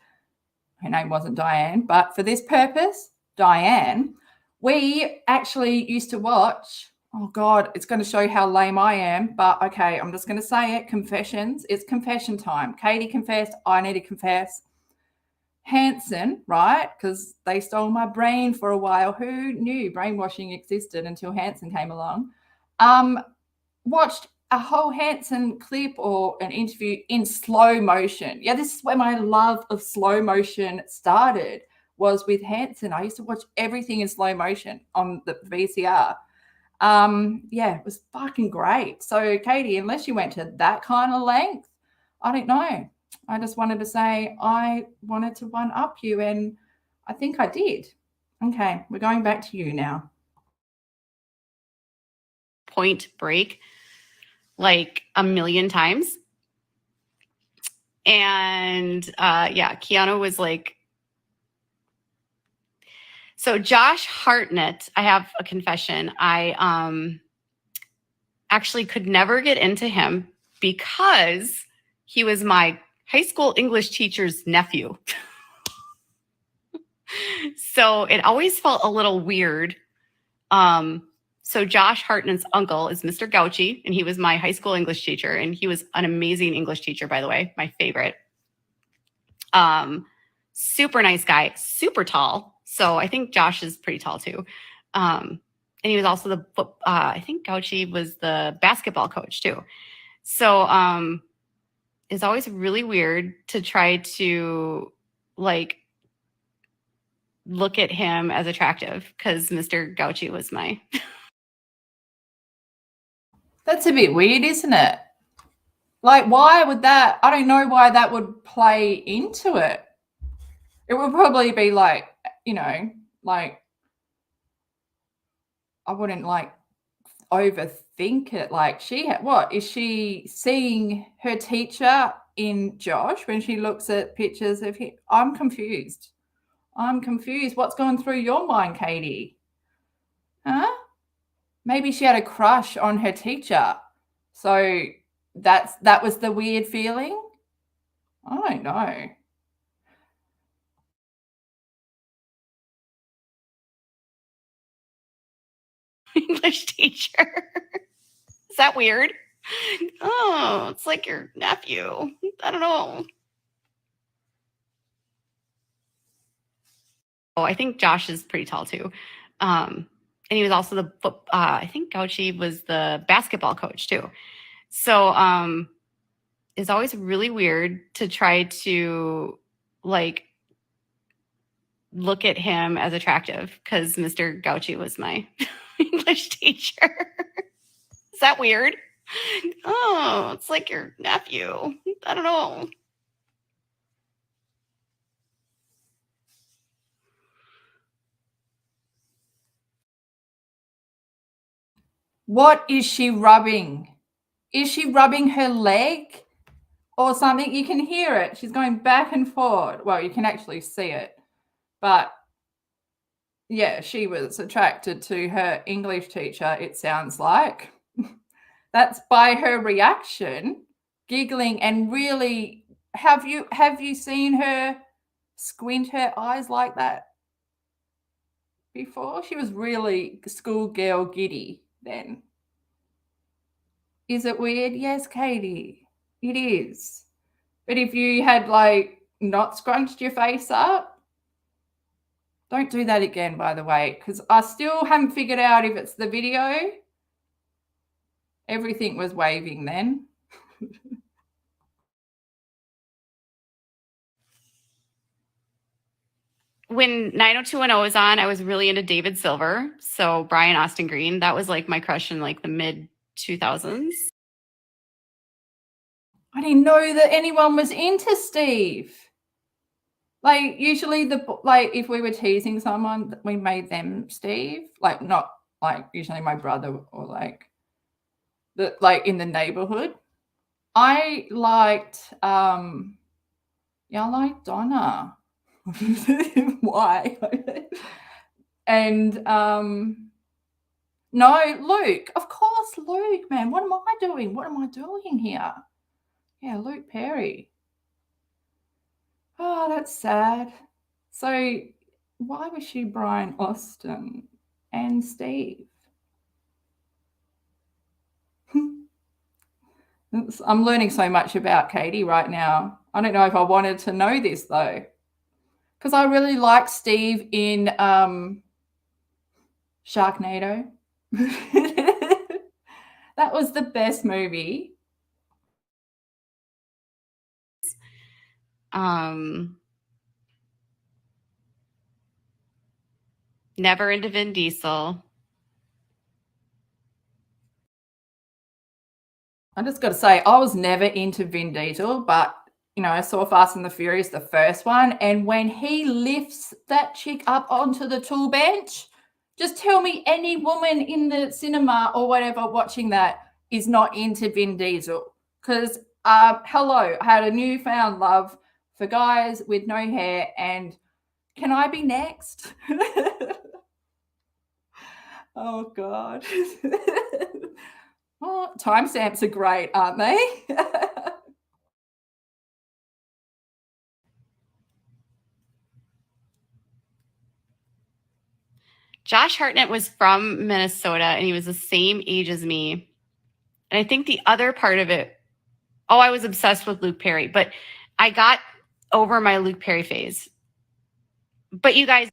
her name wasn't Diane, but for this purpose, Diane, we actually used to watch, oh God, it's going to show how lame I am, but okay, I'm just going to say it, confessions. It's confession time. Katie confessed, I need to confess. Hanson, right? Because they stole my brain for a while. Who knew brainwashing existed until Hanson came along? Watched a whole Hanson clip or an interview in slow motion. Yeah, this is where my love of slow motion started, was with Hanson. I used to watch everything in slow motion on the VCR. Yeah, it was fucking great. So, Katie, unless you went to that kind of length, I don't know. I just wanted to say I wanted to one-up you, and I think I did. Okay, we're going back to you now. Point Break like a million times. And yeah, Keanu was like, so Josh Hartnett, I have a confession. I actually could never get into him because he was my high school English teacher's nephew. So it always felt a little weird. So Josh Hartnett's uncle is Mr. Gauchi, and he was my high school English teacher, and he was an amazing English teacher, by the way, my favorite. Super nice guy, super tall. So I think Josh is pretty tall too. And he was also I think Gauchi was the basketball coach too. So it's always really weird to try to like look at him as attractive because Mr. Gauchi was my. That's a bit weird, isn't it? Like, why would that? I don't know why that would play into it. It would probably be like, you know, like, I wouldn't like overthink it. Like, what is she seeing her teacher in Josh when she looks at pictures of him? I'm confused. What's going through your mind, Katie? Huh? Maybe she had a crush on her teacher. So that was the weird feeling? I don't know. English teacher. Is that weird? Oh, it's like your nephew. I don't know. Oh, I think Josh is pretty tall too. And he was also I think Gauchi was the basketball coach too. So it's always really weird to try to like look at him as attractive because Mr. Gauchi was my English teacher. Is that weird? Oh, it's like your nephew. I don't know. What is she rubbing? Is she rubbing her leg or something? You can hear it. She's going back and forth. Well, you can actually see it. But yeah, she was attracted to her English teacher, it sounds like. That's by her reaction, giggling and really. Have you seen her squint her eyes like that before? She was really schoolgirl giddy then. Is it weird? Yes, Katie, it is. But if you had like not scrunched your face up, don't do that again, by the way, because I still haven't figured out if it's the video. Everything was waving then. When 90210 was on, I was really into David Silver. So Brian Austin Green, that was like my crush in like the mid 2000s. I didn't know that anyone was into Steve. Like usually if we were teasing someone, we made them Steve. Like not like usually my brother or like in the neighborhood. I liked I liked Donna. Why? And no, Luke. Of course, Luke, man. What am I doing? What am I doing here? Yeah, Luke Perry. Oh, that's sad. So why was she Brian Austin and Steve? I'm learning so much about Katie right now. I don't know if I wanted to know this though, because I really like Steve in Sharknado. That was the best movie. Never into Vin Diesel. I just got to say, I was never into Vin Diesel, but you know, I saw Fast and the Furious, the first one, and when he lifts that chick up onto the tool bench, just tell me any woman in the cinema or whatever watching that is not into Vin Diesel, because hello, I had a newfound love for guys with no hair, and can I be next? Oh, God. Oh, timestamps are great, aren't they? Josh Hartnett was from Minnesota, and he was the same age as me. And I think the other part of it, I was obsessed with Luke Perry, but I got over my Luke Perry phase. But you guys,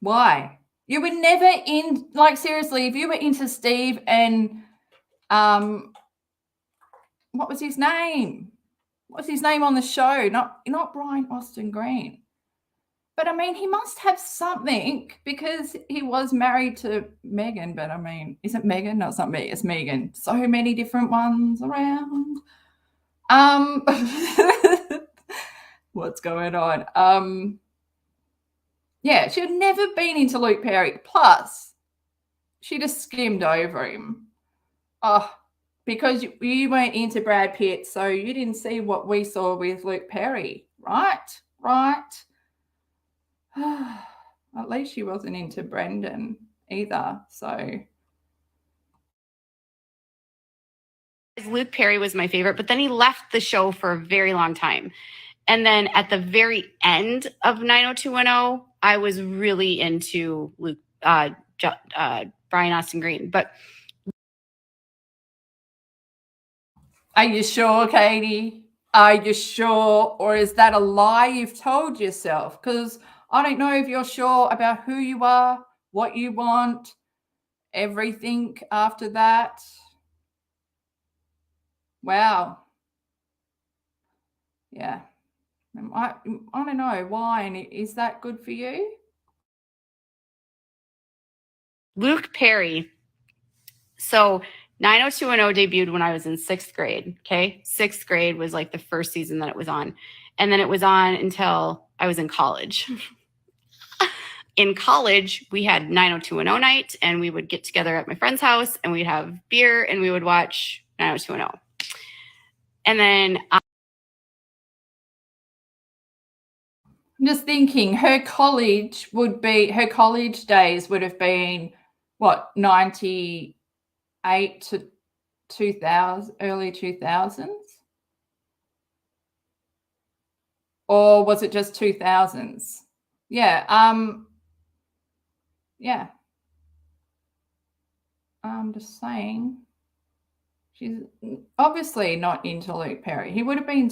why? You were never in, like, seriously, if you were into Steve and what was his name? What's his name on the show? Not Brian Austin Green. But I mean, he must have something because he was married to Megan. But I mean, is it Megan? No, it's not me. It's Megan. So many different ones around. What's going on? Yeah, she had never been into Luke Perry. Plus, she just skimmed over him. Oh, because you weren't into Brad Pitt, so you didn't see what we saw with Luke Perry, right? Right. At least she wasn't into Brendan either. So Luke Perry was my favorite, but then he left the show for a very long time. And then at the very end of 90210, I was really into Luke, Brian Austin Green. But are you sure, Katie? Are you sure? Or is that a lie you've told yourself? Because I don't know if you're sure about who you are, what you want, everything after that. Wow. Yeah. I don't know. Why? And is that good for you? Luke Perry. So 90210 debuted when I was in 6th grade. Okay. 6th grade was like the first season that it was on. And then it was on until I was in college. In college, we had 90210 night, and we would get together at my friend's house and we'd have beer and we would watch 90210. And then I'm just thinking her college days would have been what, 98 to 2000, early 2000s? Or was it just 2000s? Yeah. Yeah. I'm just saying. She's obviously not into Luke Perry. He would have been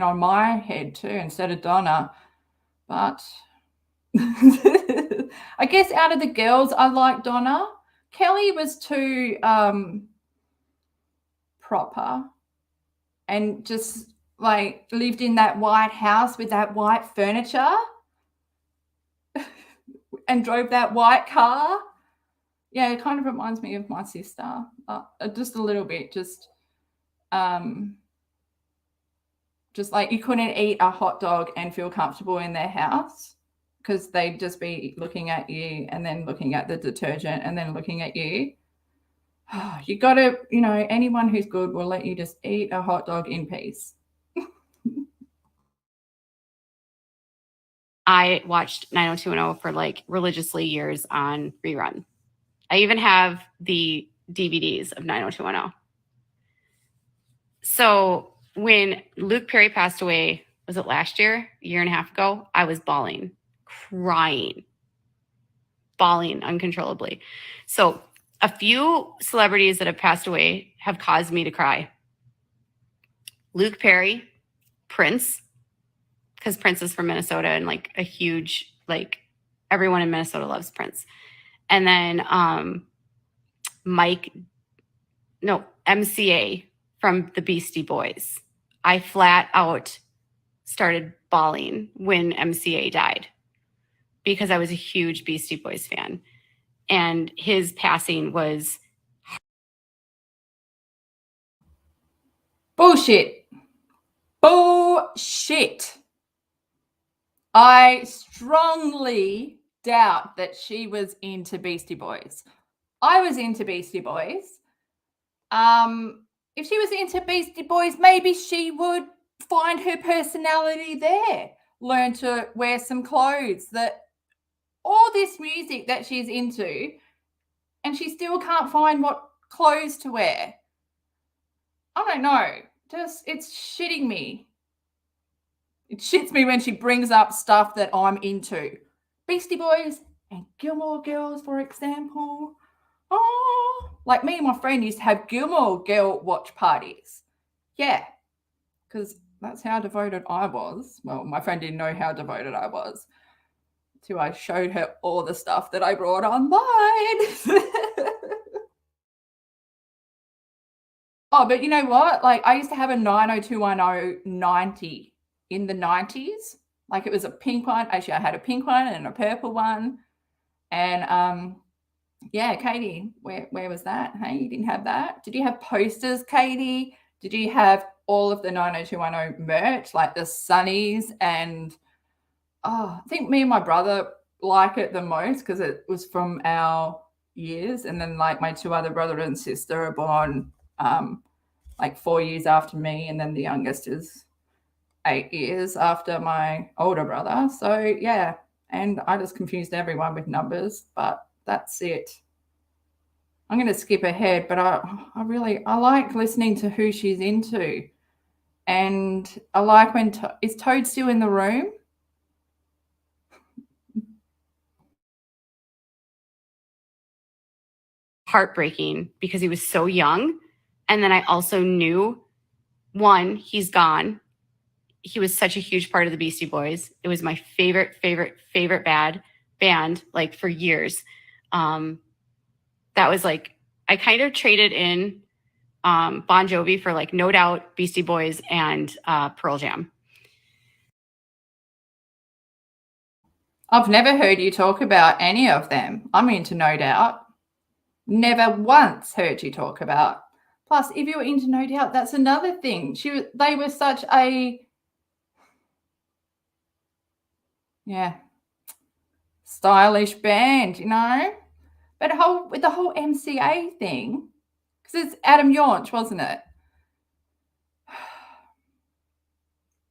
on my head too instead of Donna. But I guess out of the girls, I like Donna. Kelly was too proper and just like lived in that white house with that white furniture and drove that white car. Yeah, it kind of reminds me of my sister, just a little bit. Just like you couldn't eat a hot dog and feel comfortable in their house because they'd just be looking at you and then looking at the detergent and then looking at you. You got to, anyone who's good will let you just eat a hot dog in peace. I watched 90210 for like religiously years on rerun. I even have the DVDs of 90210. So when Luke Perry passed away, was it last year, a year and a half ago? I was bawling, crying, bawling uncontrollably. So a few celebrities that have passed away have caused me to cry. Luke Perry, Prince, because Prince is from Minnesota and like a huge, like everyone in Minnesota loves Prince. And then MCA from the Beastie Boys. I flat out started bawling when MCA died because I was a huge Beastie Boys fan. And his passing was bullshit. Bullshit. I strongly doubt that she was into Beastie Boys. I was into Beastie Boys. if she was into Beastie Boys, maybe she would find her personality there, learn to wear some clothes, that all this music that she's into, and she still can't find what clothes to wear. I don't know. Just, it's shitting me. It shits me when she brings up stuff that I'm into. Beastie Boys and Gilmore Girls, for example. Oh, like me and my friend used to have Gilmore Girl watch parties. Yeah, because that's how devoted I was. Well, my friend didn't know how devoted I was. So I showed her all the stuff that I brought online. Oh, but you know what? Like, I used to have a 90210 90 in the 90s. Like, it was a pink one. Actually, I had a pink one and a purple one. And yeah, Katie, where was that? Hey, you didn't have that? Did you have posters, Katie? Did you have all of the 90210 merch, like the sunnies? And I think me and my brother like it the most because it was from our years. And then, like, my two other brother and sister are born like 4 years after me, and then the youngest is 8 years after my older brother. So yeah, and I just confused everyone with numbers, but that's it. I'm going to skip ahead, but I like listening to who she's into, and I like when is Toad still in the room? Heartbreaking because he was so young. And then I also knew, one, he's gone. He was such a huge part of the Beastie Boys. It was my favorite band, like, for years. That was like, I kind of traded in Bon Jovi for, like, No Doubt, Beastie Boys, and Pearl Jam. I've never heard you talk about any of them. I'm into No Doubt. Never once heard you talk about. Plus, if you were into No Doubt, that's another thing. They were such a, yeah, stylish band, you know. But with the whole MCA thing, because it's Adam Yauch, wasn't it?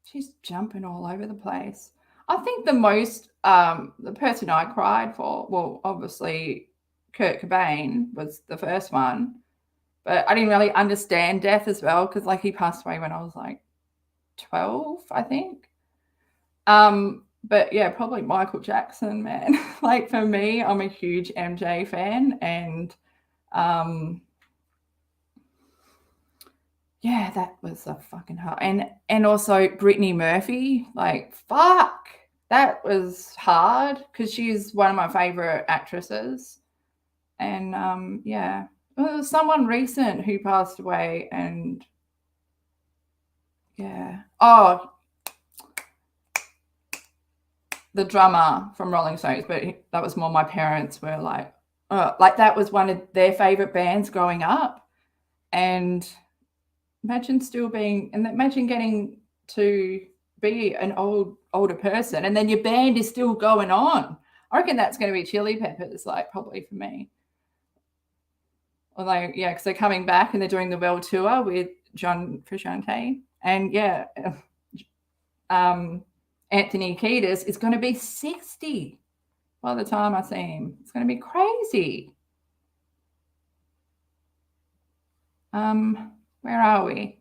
She's jumping all over the place. I think the person I cried for, well, obviously Kurt Cobain was the first one, but I didn't really understand death as well because, like, he passed away when I was like 12, I think. But yeah, probably Michael Jackson, man. Like, for me, I'm a huge MJ fan, and yeah, that was a fucking hard. And also Brittany Murphy, like, fuck, that was hard because she's one of my favorite actresses. And yeah, well, it was someone recent who passed away, and yeah. Oh, the drummer from Rolling Stones, but that was more my parents were like that was one of their favorite bands growing up. And imagine getting to be an older person, and then your band is still going on. I reckon that's going to be Chili Peppers, like, probably for me. Although, yeah, because they're coming back and they're doing the world tour with John Frusciante, and yeah, Anthony Kiedis is going to be 60 by the time I see him. It's going to be crazy. Where are we?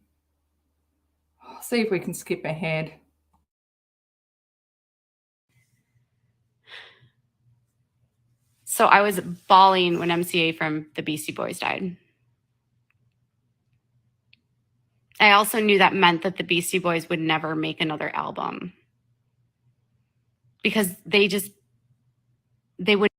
See if we can skip ahead. So I was bawling when MCA from the Beastie Boys died. I also knew that meant that the Beastie Boys would never make another album because they would.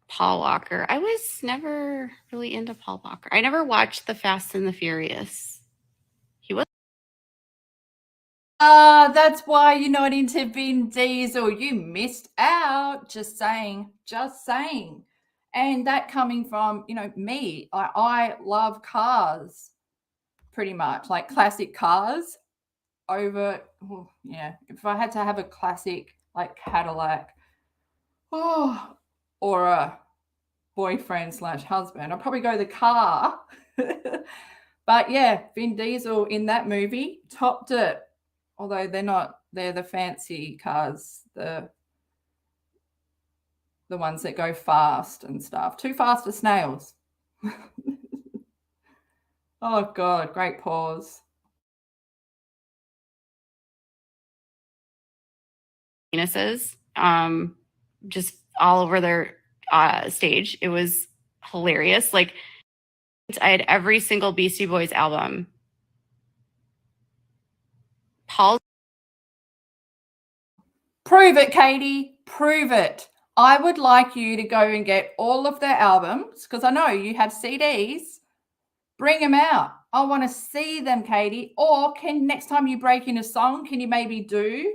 Paul Walker. I was never really into Paul Walker. I never watched The Fast and the Furious. He was. That's why you're not into Vin Diesel. You missed out. Just saying. And that coming from, me. I love cars, pretty much, like classic cars. if I had to have a classic like Cadillac, or a boyfriend / husband, I'd probably go the car. But yeah, Vin Diesel in that movie topped it. Although they're the fancy cars, the ones that go fast and stuff. Too fast for snails. Oh God, great pause. Penises, just all over their stage. It was hilarious. Like, I had every single Beastie Boys album. Prove it, Katie. Prove it. I would like you to go and get all of their albums, because I know you have CDs. Bring them out. I want to see them, Katie. Or next time you break in a song, can you maybe do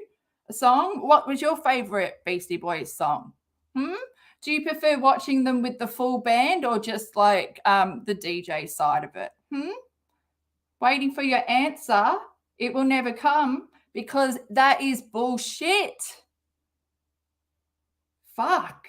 a song? What was your favorite Beastie Boys song? Do you prefer watching them with the full band or just like the DJ side of it? Waiting for your answer. It will never come because that is bullshit. Fuck.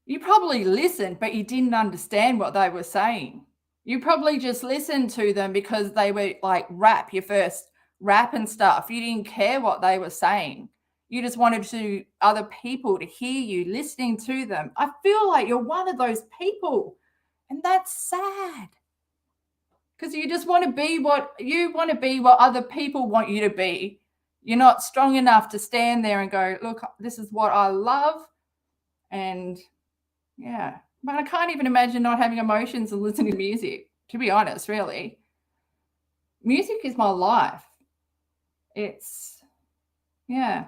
You probably listened, but you didn't understand what they were saying. You probably just listened to them because they were like rap, your first rap and stuff. You didn't care what they were saying. You just wanted other people to hear you listening to them. I feel like you're one of those people, and that's sad. Because you just want to be what other people want you to be. You're not strong enough to stand there and go, look, this is what I love. And yeah, but I can't even imagine not having emotions and listening to music, to be honest, really. Music is my life. Yeah.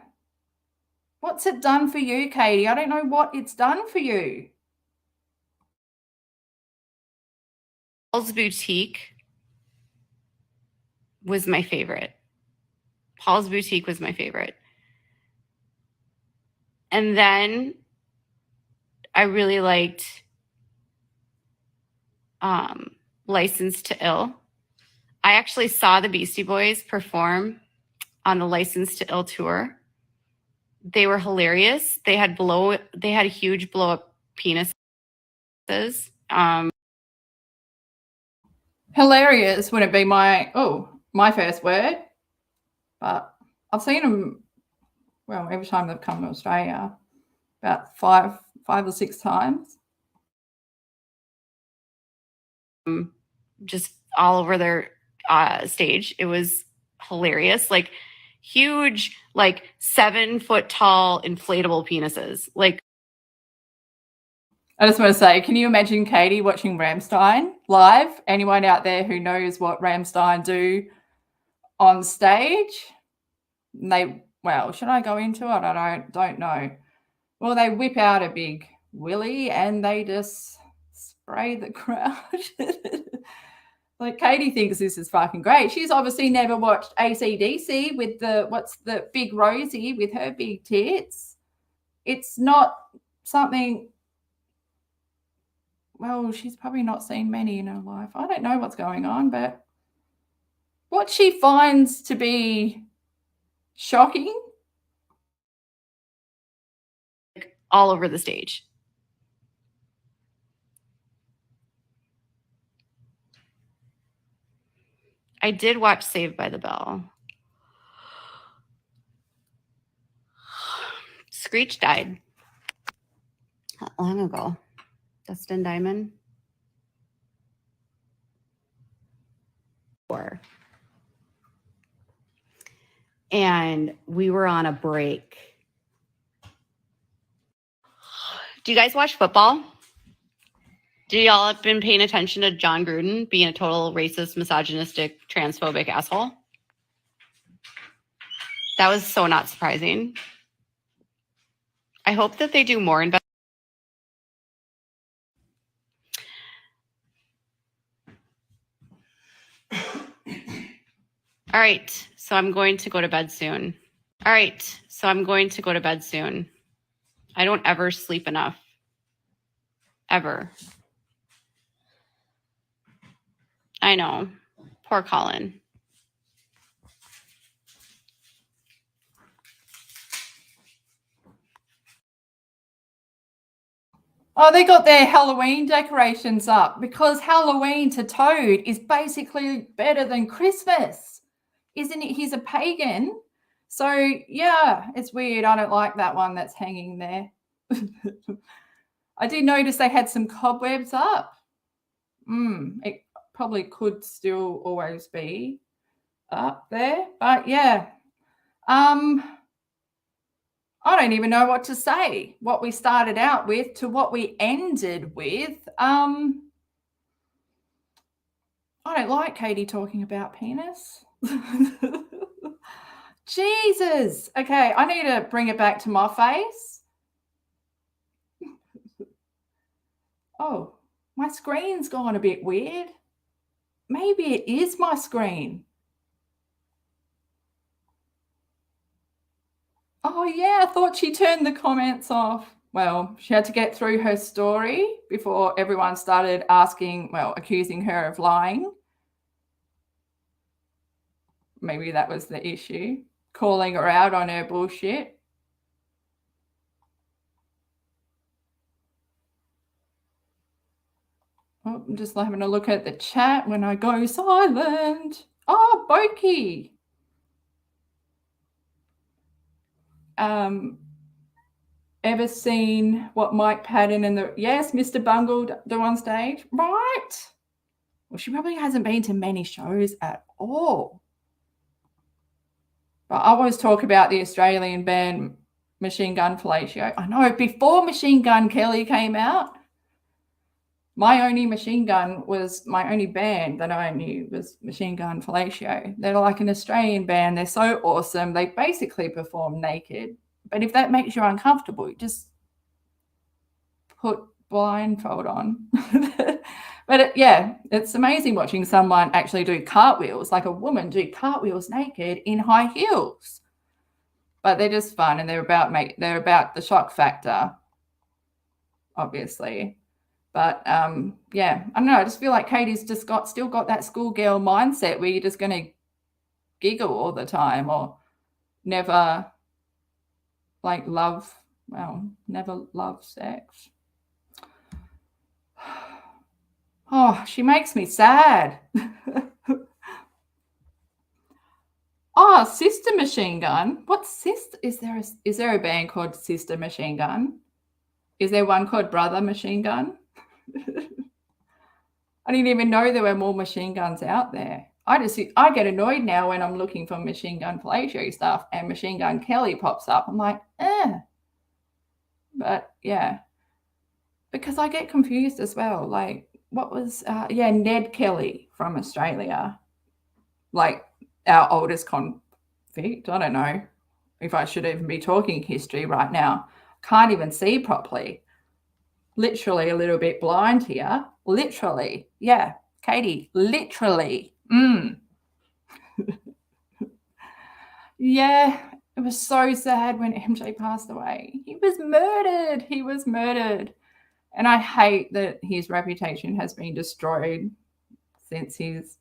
What's it done for you, Katie? I don't know what it's done for you. Paul's Boutique was my favorite. Paul's Boutique was my favorite. And then I really liked Licensed to Ill. I actually saw the Beastie Boys perform on the Licensed to Ill tour. They were hilarious. They had huge blow up penises. Hilarious wouldn't be my first word, but I've seen them, well, every time they've come to Australia, about five or six times. Just all over their stage. It was hilarious. Like, huge, like 7 foot tall inflatable penises. Like, I just want to say, can you imagine Katie watching Rammstein live? Anyone out there who knows what Rammstein do on stage? Should I go into it? I don't know. Well, they whip out a big willy and they just spray the crowd. Like, Katie thinks this is fucking great. She's obviously never watched AC/DC with the big Rosie with her big tits. It's not something. Well, she's probably not seen many in her life. I don't know what's going on, but what she finds to be shocking. all over the stage. I did watch Saved by the Bell. Screech died not long ago. Dustin Diamond. And we were on a break. Do you guys watch football? Do y'all have been paying attention to John Gruden being a total racist, misogynistic, transphobic asshole? That was so not surprising. I hope that they do more investigation. All right, so I'm going to go to bed soon. I don't ever sleep enough. ever. I know. Poor Colin. Oh, they got their Halloween decorations up because Halloween to Toad is basically better than Christmas. Isn't it? He's a pagan. So, yeah, it's weird. I don't like that one that's hanging there. I did notice they had some cobwebs up. It probably could still always be up there. But, yeah. I don't even know what to say. What we started out with to what we ended with. I don't like Katie talking about penis. Jesus. Okay, I need to bring it back to my face. Oh, my screen's gone a bit weird. Maybe it is my screen. Oh, yeah, I thought she turned the comments off. Well, she had to get through her story before everyone started accusing her of lying. Maybe that was the issue, calling her out on her bullshit. Oh, I'm just having a look at the chat when I go silent. Oh, Boki. Ever seen what Mike Patton and yes, Mr. Bungle do on stage? Right. Well, she probably hasn't been to many shows at all. But I always talk about the Australian band Machine Gun Fellatio. I know, before Machine Gun Kelly came out, my only machine gun was my only band that I knew was Machine Gun Fellatio. They're like an Australian band. They're so awesome. They basically perform naked. But if that makes you uncomfortable, you just put blindfold on. But it's amazing watching someone actually do cartwheels, like a woman do cartwheels naked in high heels. But they're just fun, and they're about the shock factor, obviously. But I don't know. I just feel like Katie's just still got that schoolgirl mindset where you're just going to giggle all the time or never never love sex. Oh, she makes me sad. Oh, Sister Machine Gun. What's Sister? Is there a band called Sister Machine Gun? Is there one called Brother Machine Gun? I didn't even know there were more machine guns out there. I get annoyed now when I'm looking for Machine Gun Fellatio stuff and Machine Gun Kelly pops up. I'm like, But yeah, because I get confused as well. Like, what was Ned Kelly from Australia, like our oldest convict. I don't know if I should even be talking history right now. Can't even see properly. Literally a little bit blind here. Literally. Yeah, Katie, literally. Yeah, it was so sad when MJ passed away. He was murdered. And I hate that his reputation has been destroyed since he's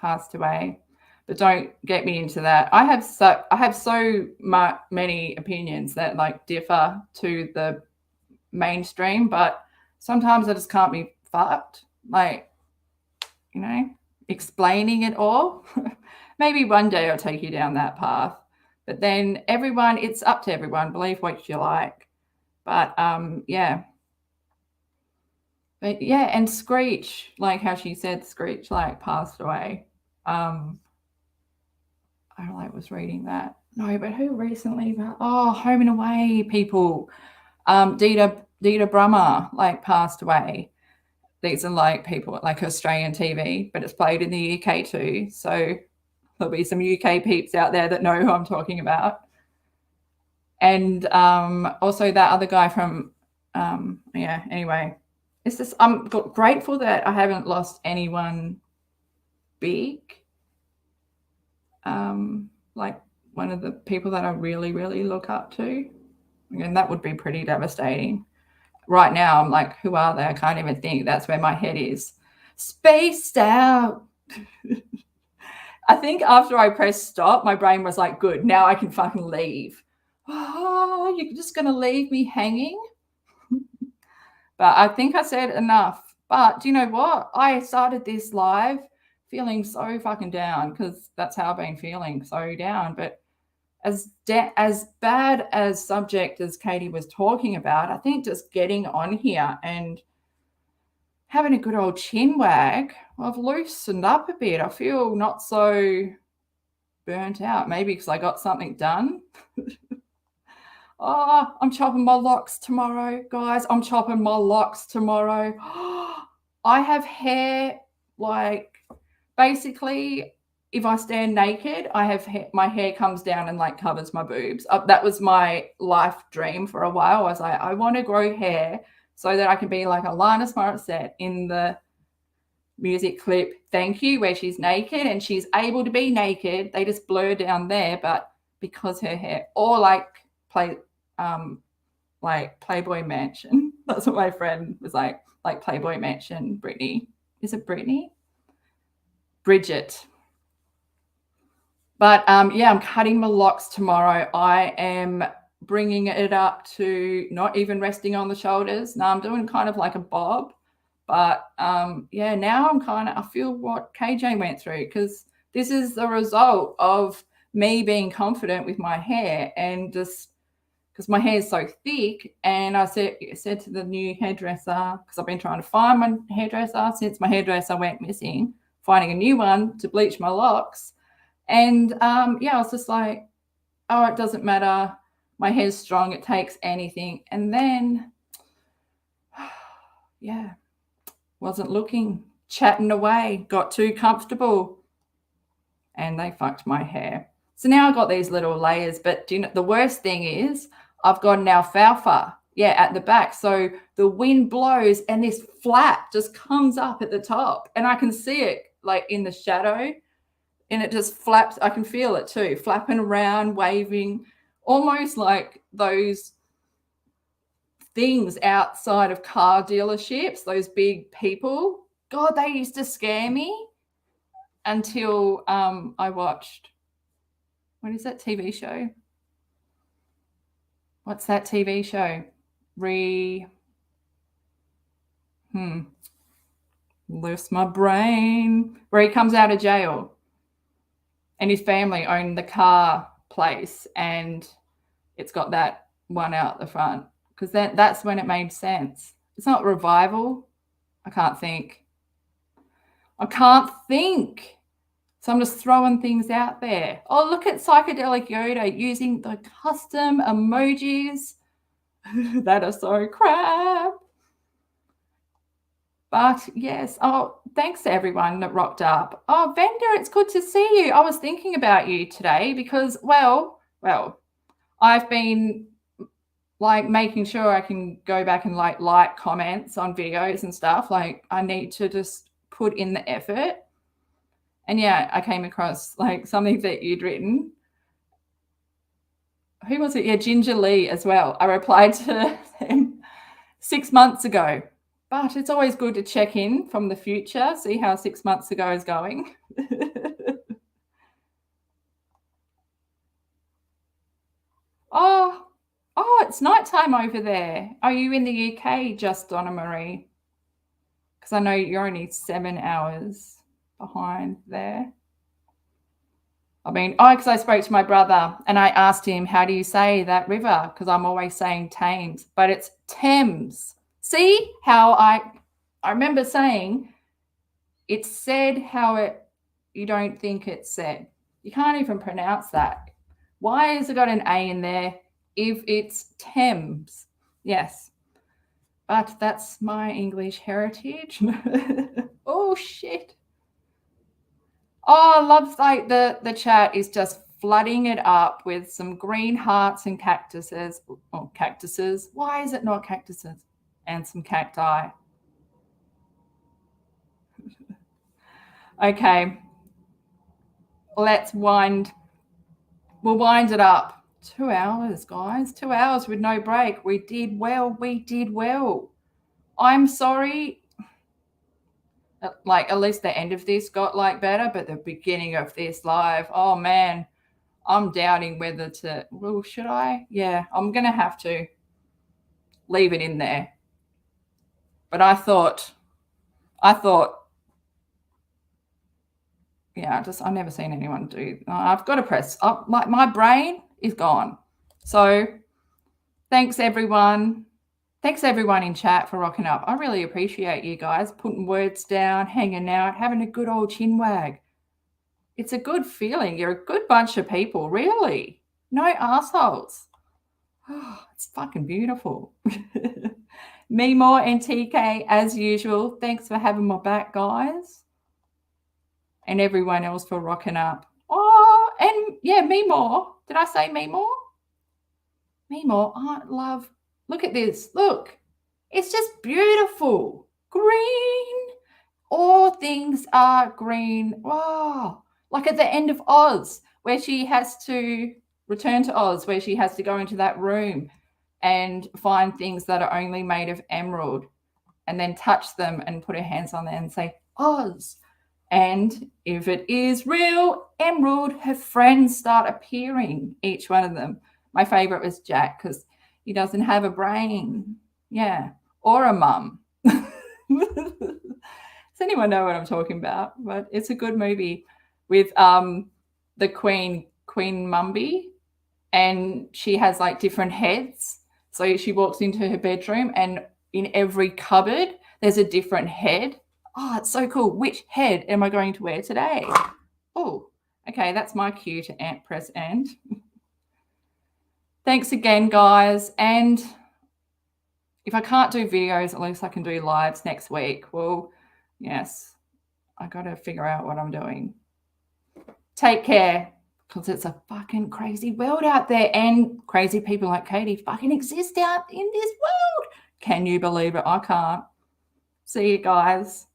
passed away. But don't get me into that. I have so many opinions that like differ to the mainstream, but sometimes I just can't be fucked. Like, explaining it all. Maybe one day I'll take you down that path. But then it's up to everyone. Believe what you like. But But yeah, and Screech, like how she said Screech like passed away. I was reading that. No, but who recently? Home and Away people. Dita Brummer like passed away. These are like people like Australian TV, but it's played in the UK too. So there'll be some UK peeps out there that know who I'm talking about. And also that other guy from anyway. It's just I'm grateful that I haven't lost anyone big. Like one of the people that I really, really look up to. And that would be pretty devastating. right now I'm like, who are they? I can't even think. That's where my head is. Spaced out. I think after I pressed stop, my brain was like, good, now I can fucking leave. Oh, you're just going to leave me hanging? But I think I said enough. But do you know what? I started this live feeling so fucking down because that's how I've been feeling, so down. But as bad as subject as Katie was talking about, I think just getting on here and having a good old chin wag, I've loosened up a bit. I feel not so burnt out, maybe because I got something done. Oh, I'm chopping my locks tomorrow, guys. I'm chopping my locks tomorrow. I have hair, like, basically, if I stand naked, I have my hair comes down and like covers my boobs. That was my life dream for a while. I was like, I want to grow hair so that I can be like Alanis Morissette in the music clip Thank You, where she's naked and she's able to be naked. They just blur down there, but because her hair, or like Playboy Mansion. That's what my friend was like Playboy Mansion, Brittany. Is it Brittany? Bridget. But yeah, I'm cutting my locks tomorrow. I am bringing it up to not even resting on the shoulders. Now I'm doing kind of like a bob. But yeah, now I feel what KJ went through, because this is the result of me being confident with my hair, and just because my hair is so thick. And I said to the new hairdresser, because I've been trying to find my hairdresser since my hairdresser went missing, finding a new one to bleach my locks. And yeah, I was just like, oh, it doesn't matter. My hair's strong. It takes anything. And then, yeah, wasn't looking, chatting away, got too comfortable, and they fucked my hair. So now I've got these little layers. But do you know, the worst thing is I've got an alfalfa, at the back. So the wind blows and this flap just comes up at the top, and I can see it like in the shadow, and it just flaps. I can feel it too, flapping around, waving, almost like those things outside of car dealerships, those big people. God, they used to scare me until I watched, what is that TV show? What's that TV show? Lose my brain. Where he comes out of jail and his family own the car place, and it's got that one out the front, because that's when it made sense. It's not Revival. I can't think. So I'm just throwing things out there. Oh, look at Psychedelic Yoda using the custom emojis that are so crap. But yes, oh, thanks to everyone that rocked up. Oh, Venda, it's good to see you. I was thinking about you today because, well, I've been like making sure I can go back and like comments on videos and stuff. Like, I need to just put in the effort. And yeah, I came across like something that you'd written. Who was it? Yeah, Ginger Lee as well. I replied to them 6 months ago. But it's always good to check in from the future, see how 6 months ago is going. Oh, it's nighttime over there. Are you in the UK, just Donna Marie? Because I know you're only 7 hours behind there. I mean, because I spoke to my brother and I asked him, how do you say that river? Because I'm always saying Thames, but it's Thames. See how I remember saying it's said how you don't think it's said. You can't even pronounce that. Why has it got an A in there if it's Thames? Yes. But that's my English heritage. Oh, shit. Oh, I love, like, the chat is just flooding it up with some green hearts and cactuses. Oh, cactuses. Why is it not cactuses? And some cacti. Okay. We'll wind it up. 2 hours, guys. 2 hours with no break. We did well. We did well. I'm sorry. Like, at least the end of this got like better, but the beginning of this live, oh man, I'm doubting whether to, well, should I? Yeah, I'm going to have to leave it in there. But I thought, yeah, I've never seen anyone do. I've got to press up. My brain is gone. So thanks everyone. Thanks everyone in chat for rocking up. I really appreciate you guys putting words down, hanging out, having a good old chin wag. It's a good feeling. You're a good bunch of people, really. No assholes. Oh, it's fucking beautiful. Me more and TK as usual. Thanks for having my back, guys. And everyone else for rocking up. Oh, and yeah, me more. Did I say me more? Me more. I love. Look at this. Look. It's just beautiful. Green. All things are green. Wow. Like at the end of Oz, where she has to return to Oz, where she has to go into that room and find things that are only made of emerald and then touch them and put her hands on them and say, Oz. And if it is real emerald, her friends start appearing, each one of them. My favorite was Jack because he doesn't have a brain. Yeah. Or a mum. Does anyone know what I'm talking about? But it's a good movie with the Queen Mumby, and she has like different heads. So she walks into her bedroom and in every cupboard there's a different head. Oh, it's so cool. Which head am I going to wear today? Oh, okay, that's my cue to press end. Thanks again, guys. And if I can't do videos, at least I can do lives next week. Well, yes, I got to figure out what I'm doing. Take care, because it's a fucking crazy world out there, and crazy people like Katie fucking exist out in this world. Can you believe it? I can't. See you guys.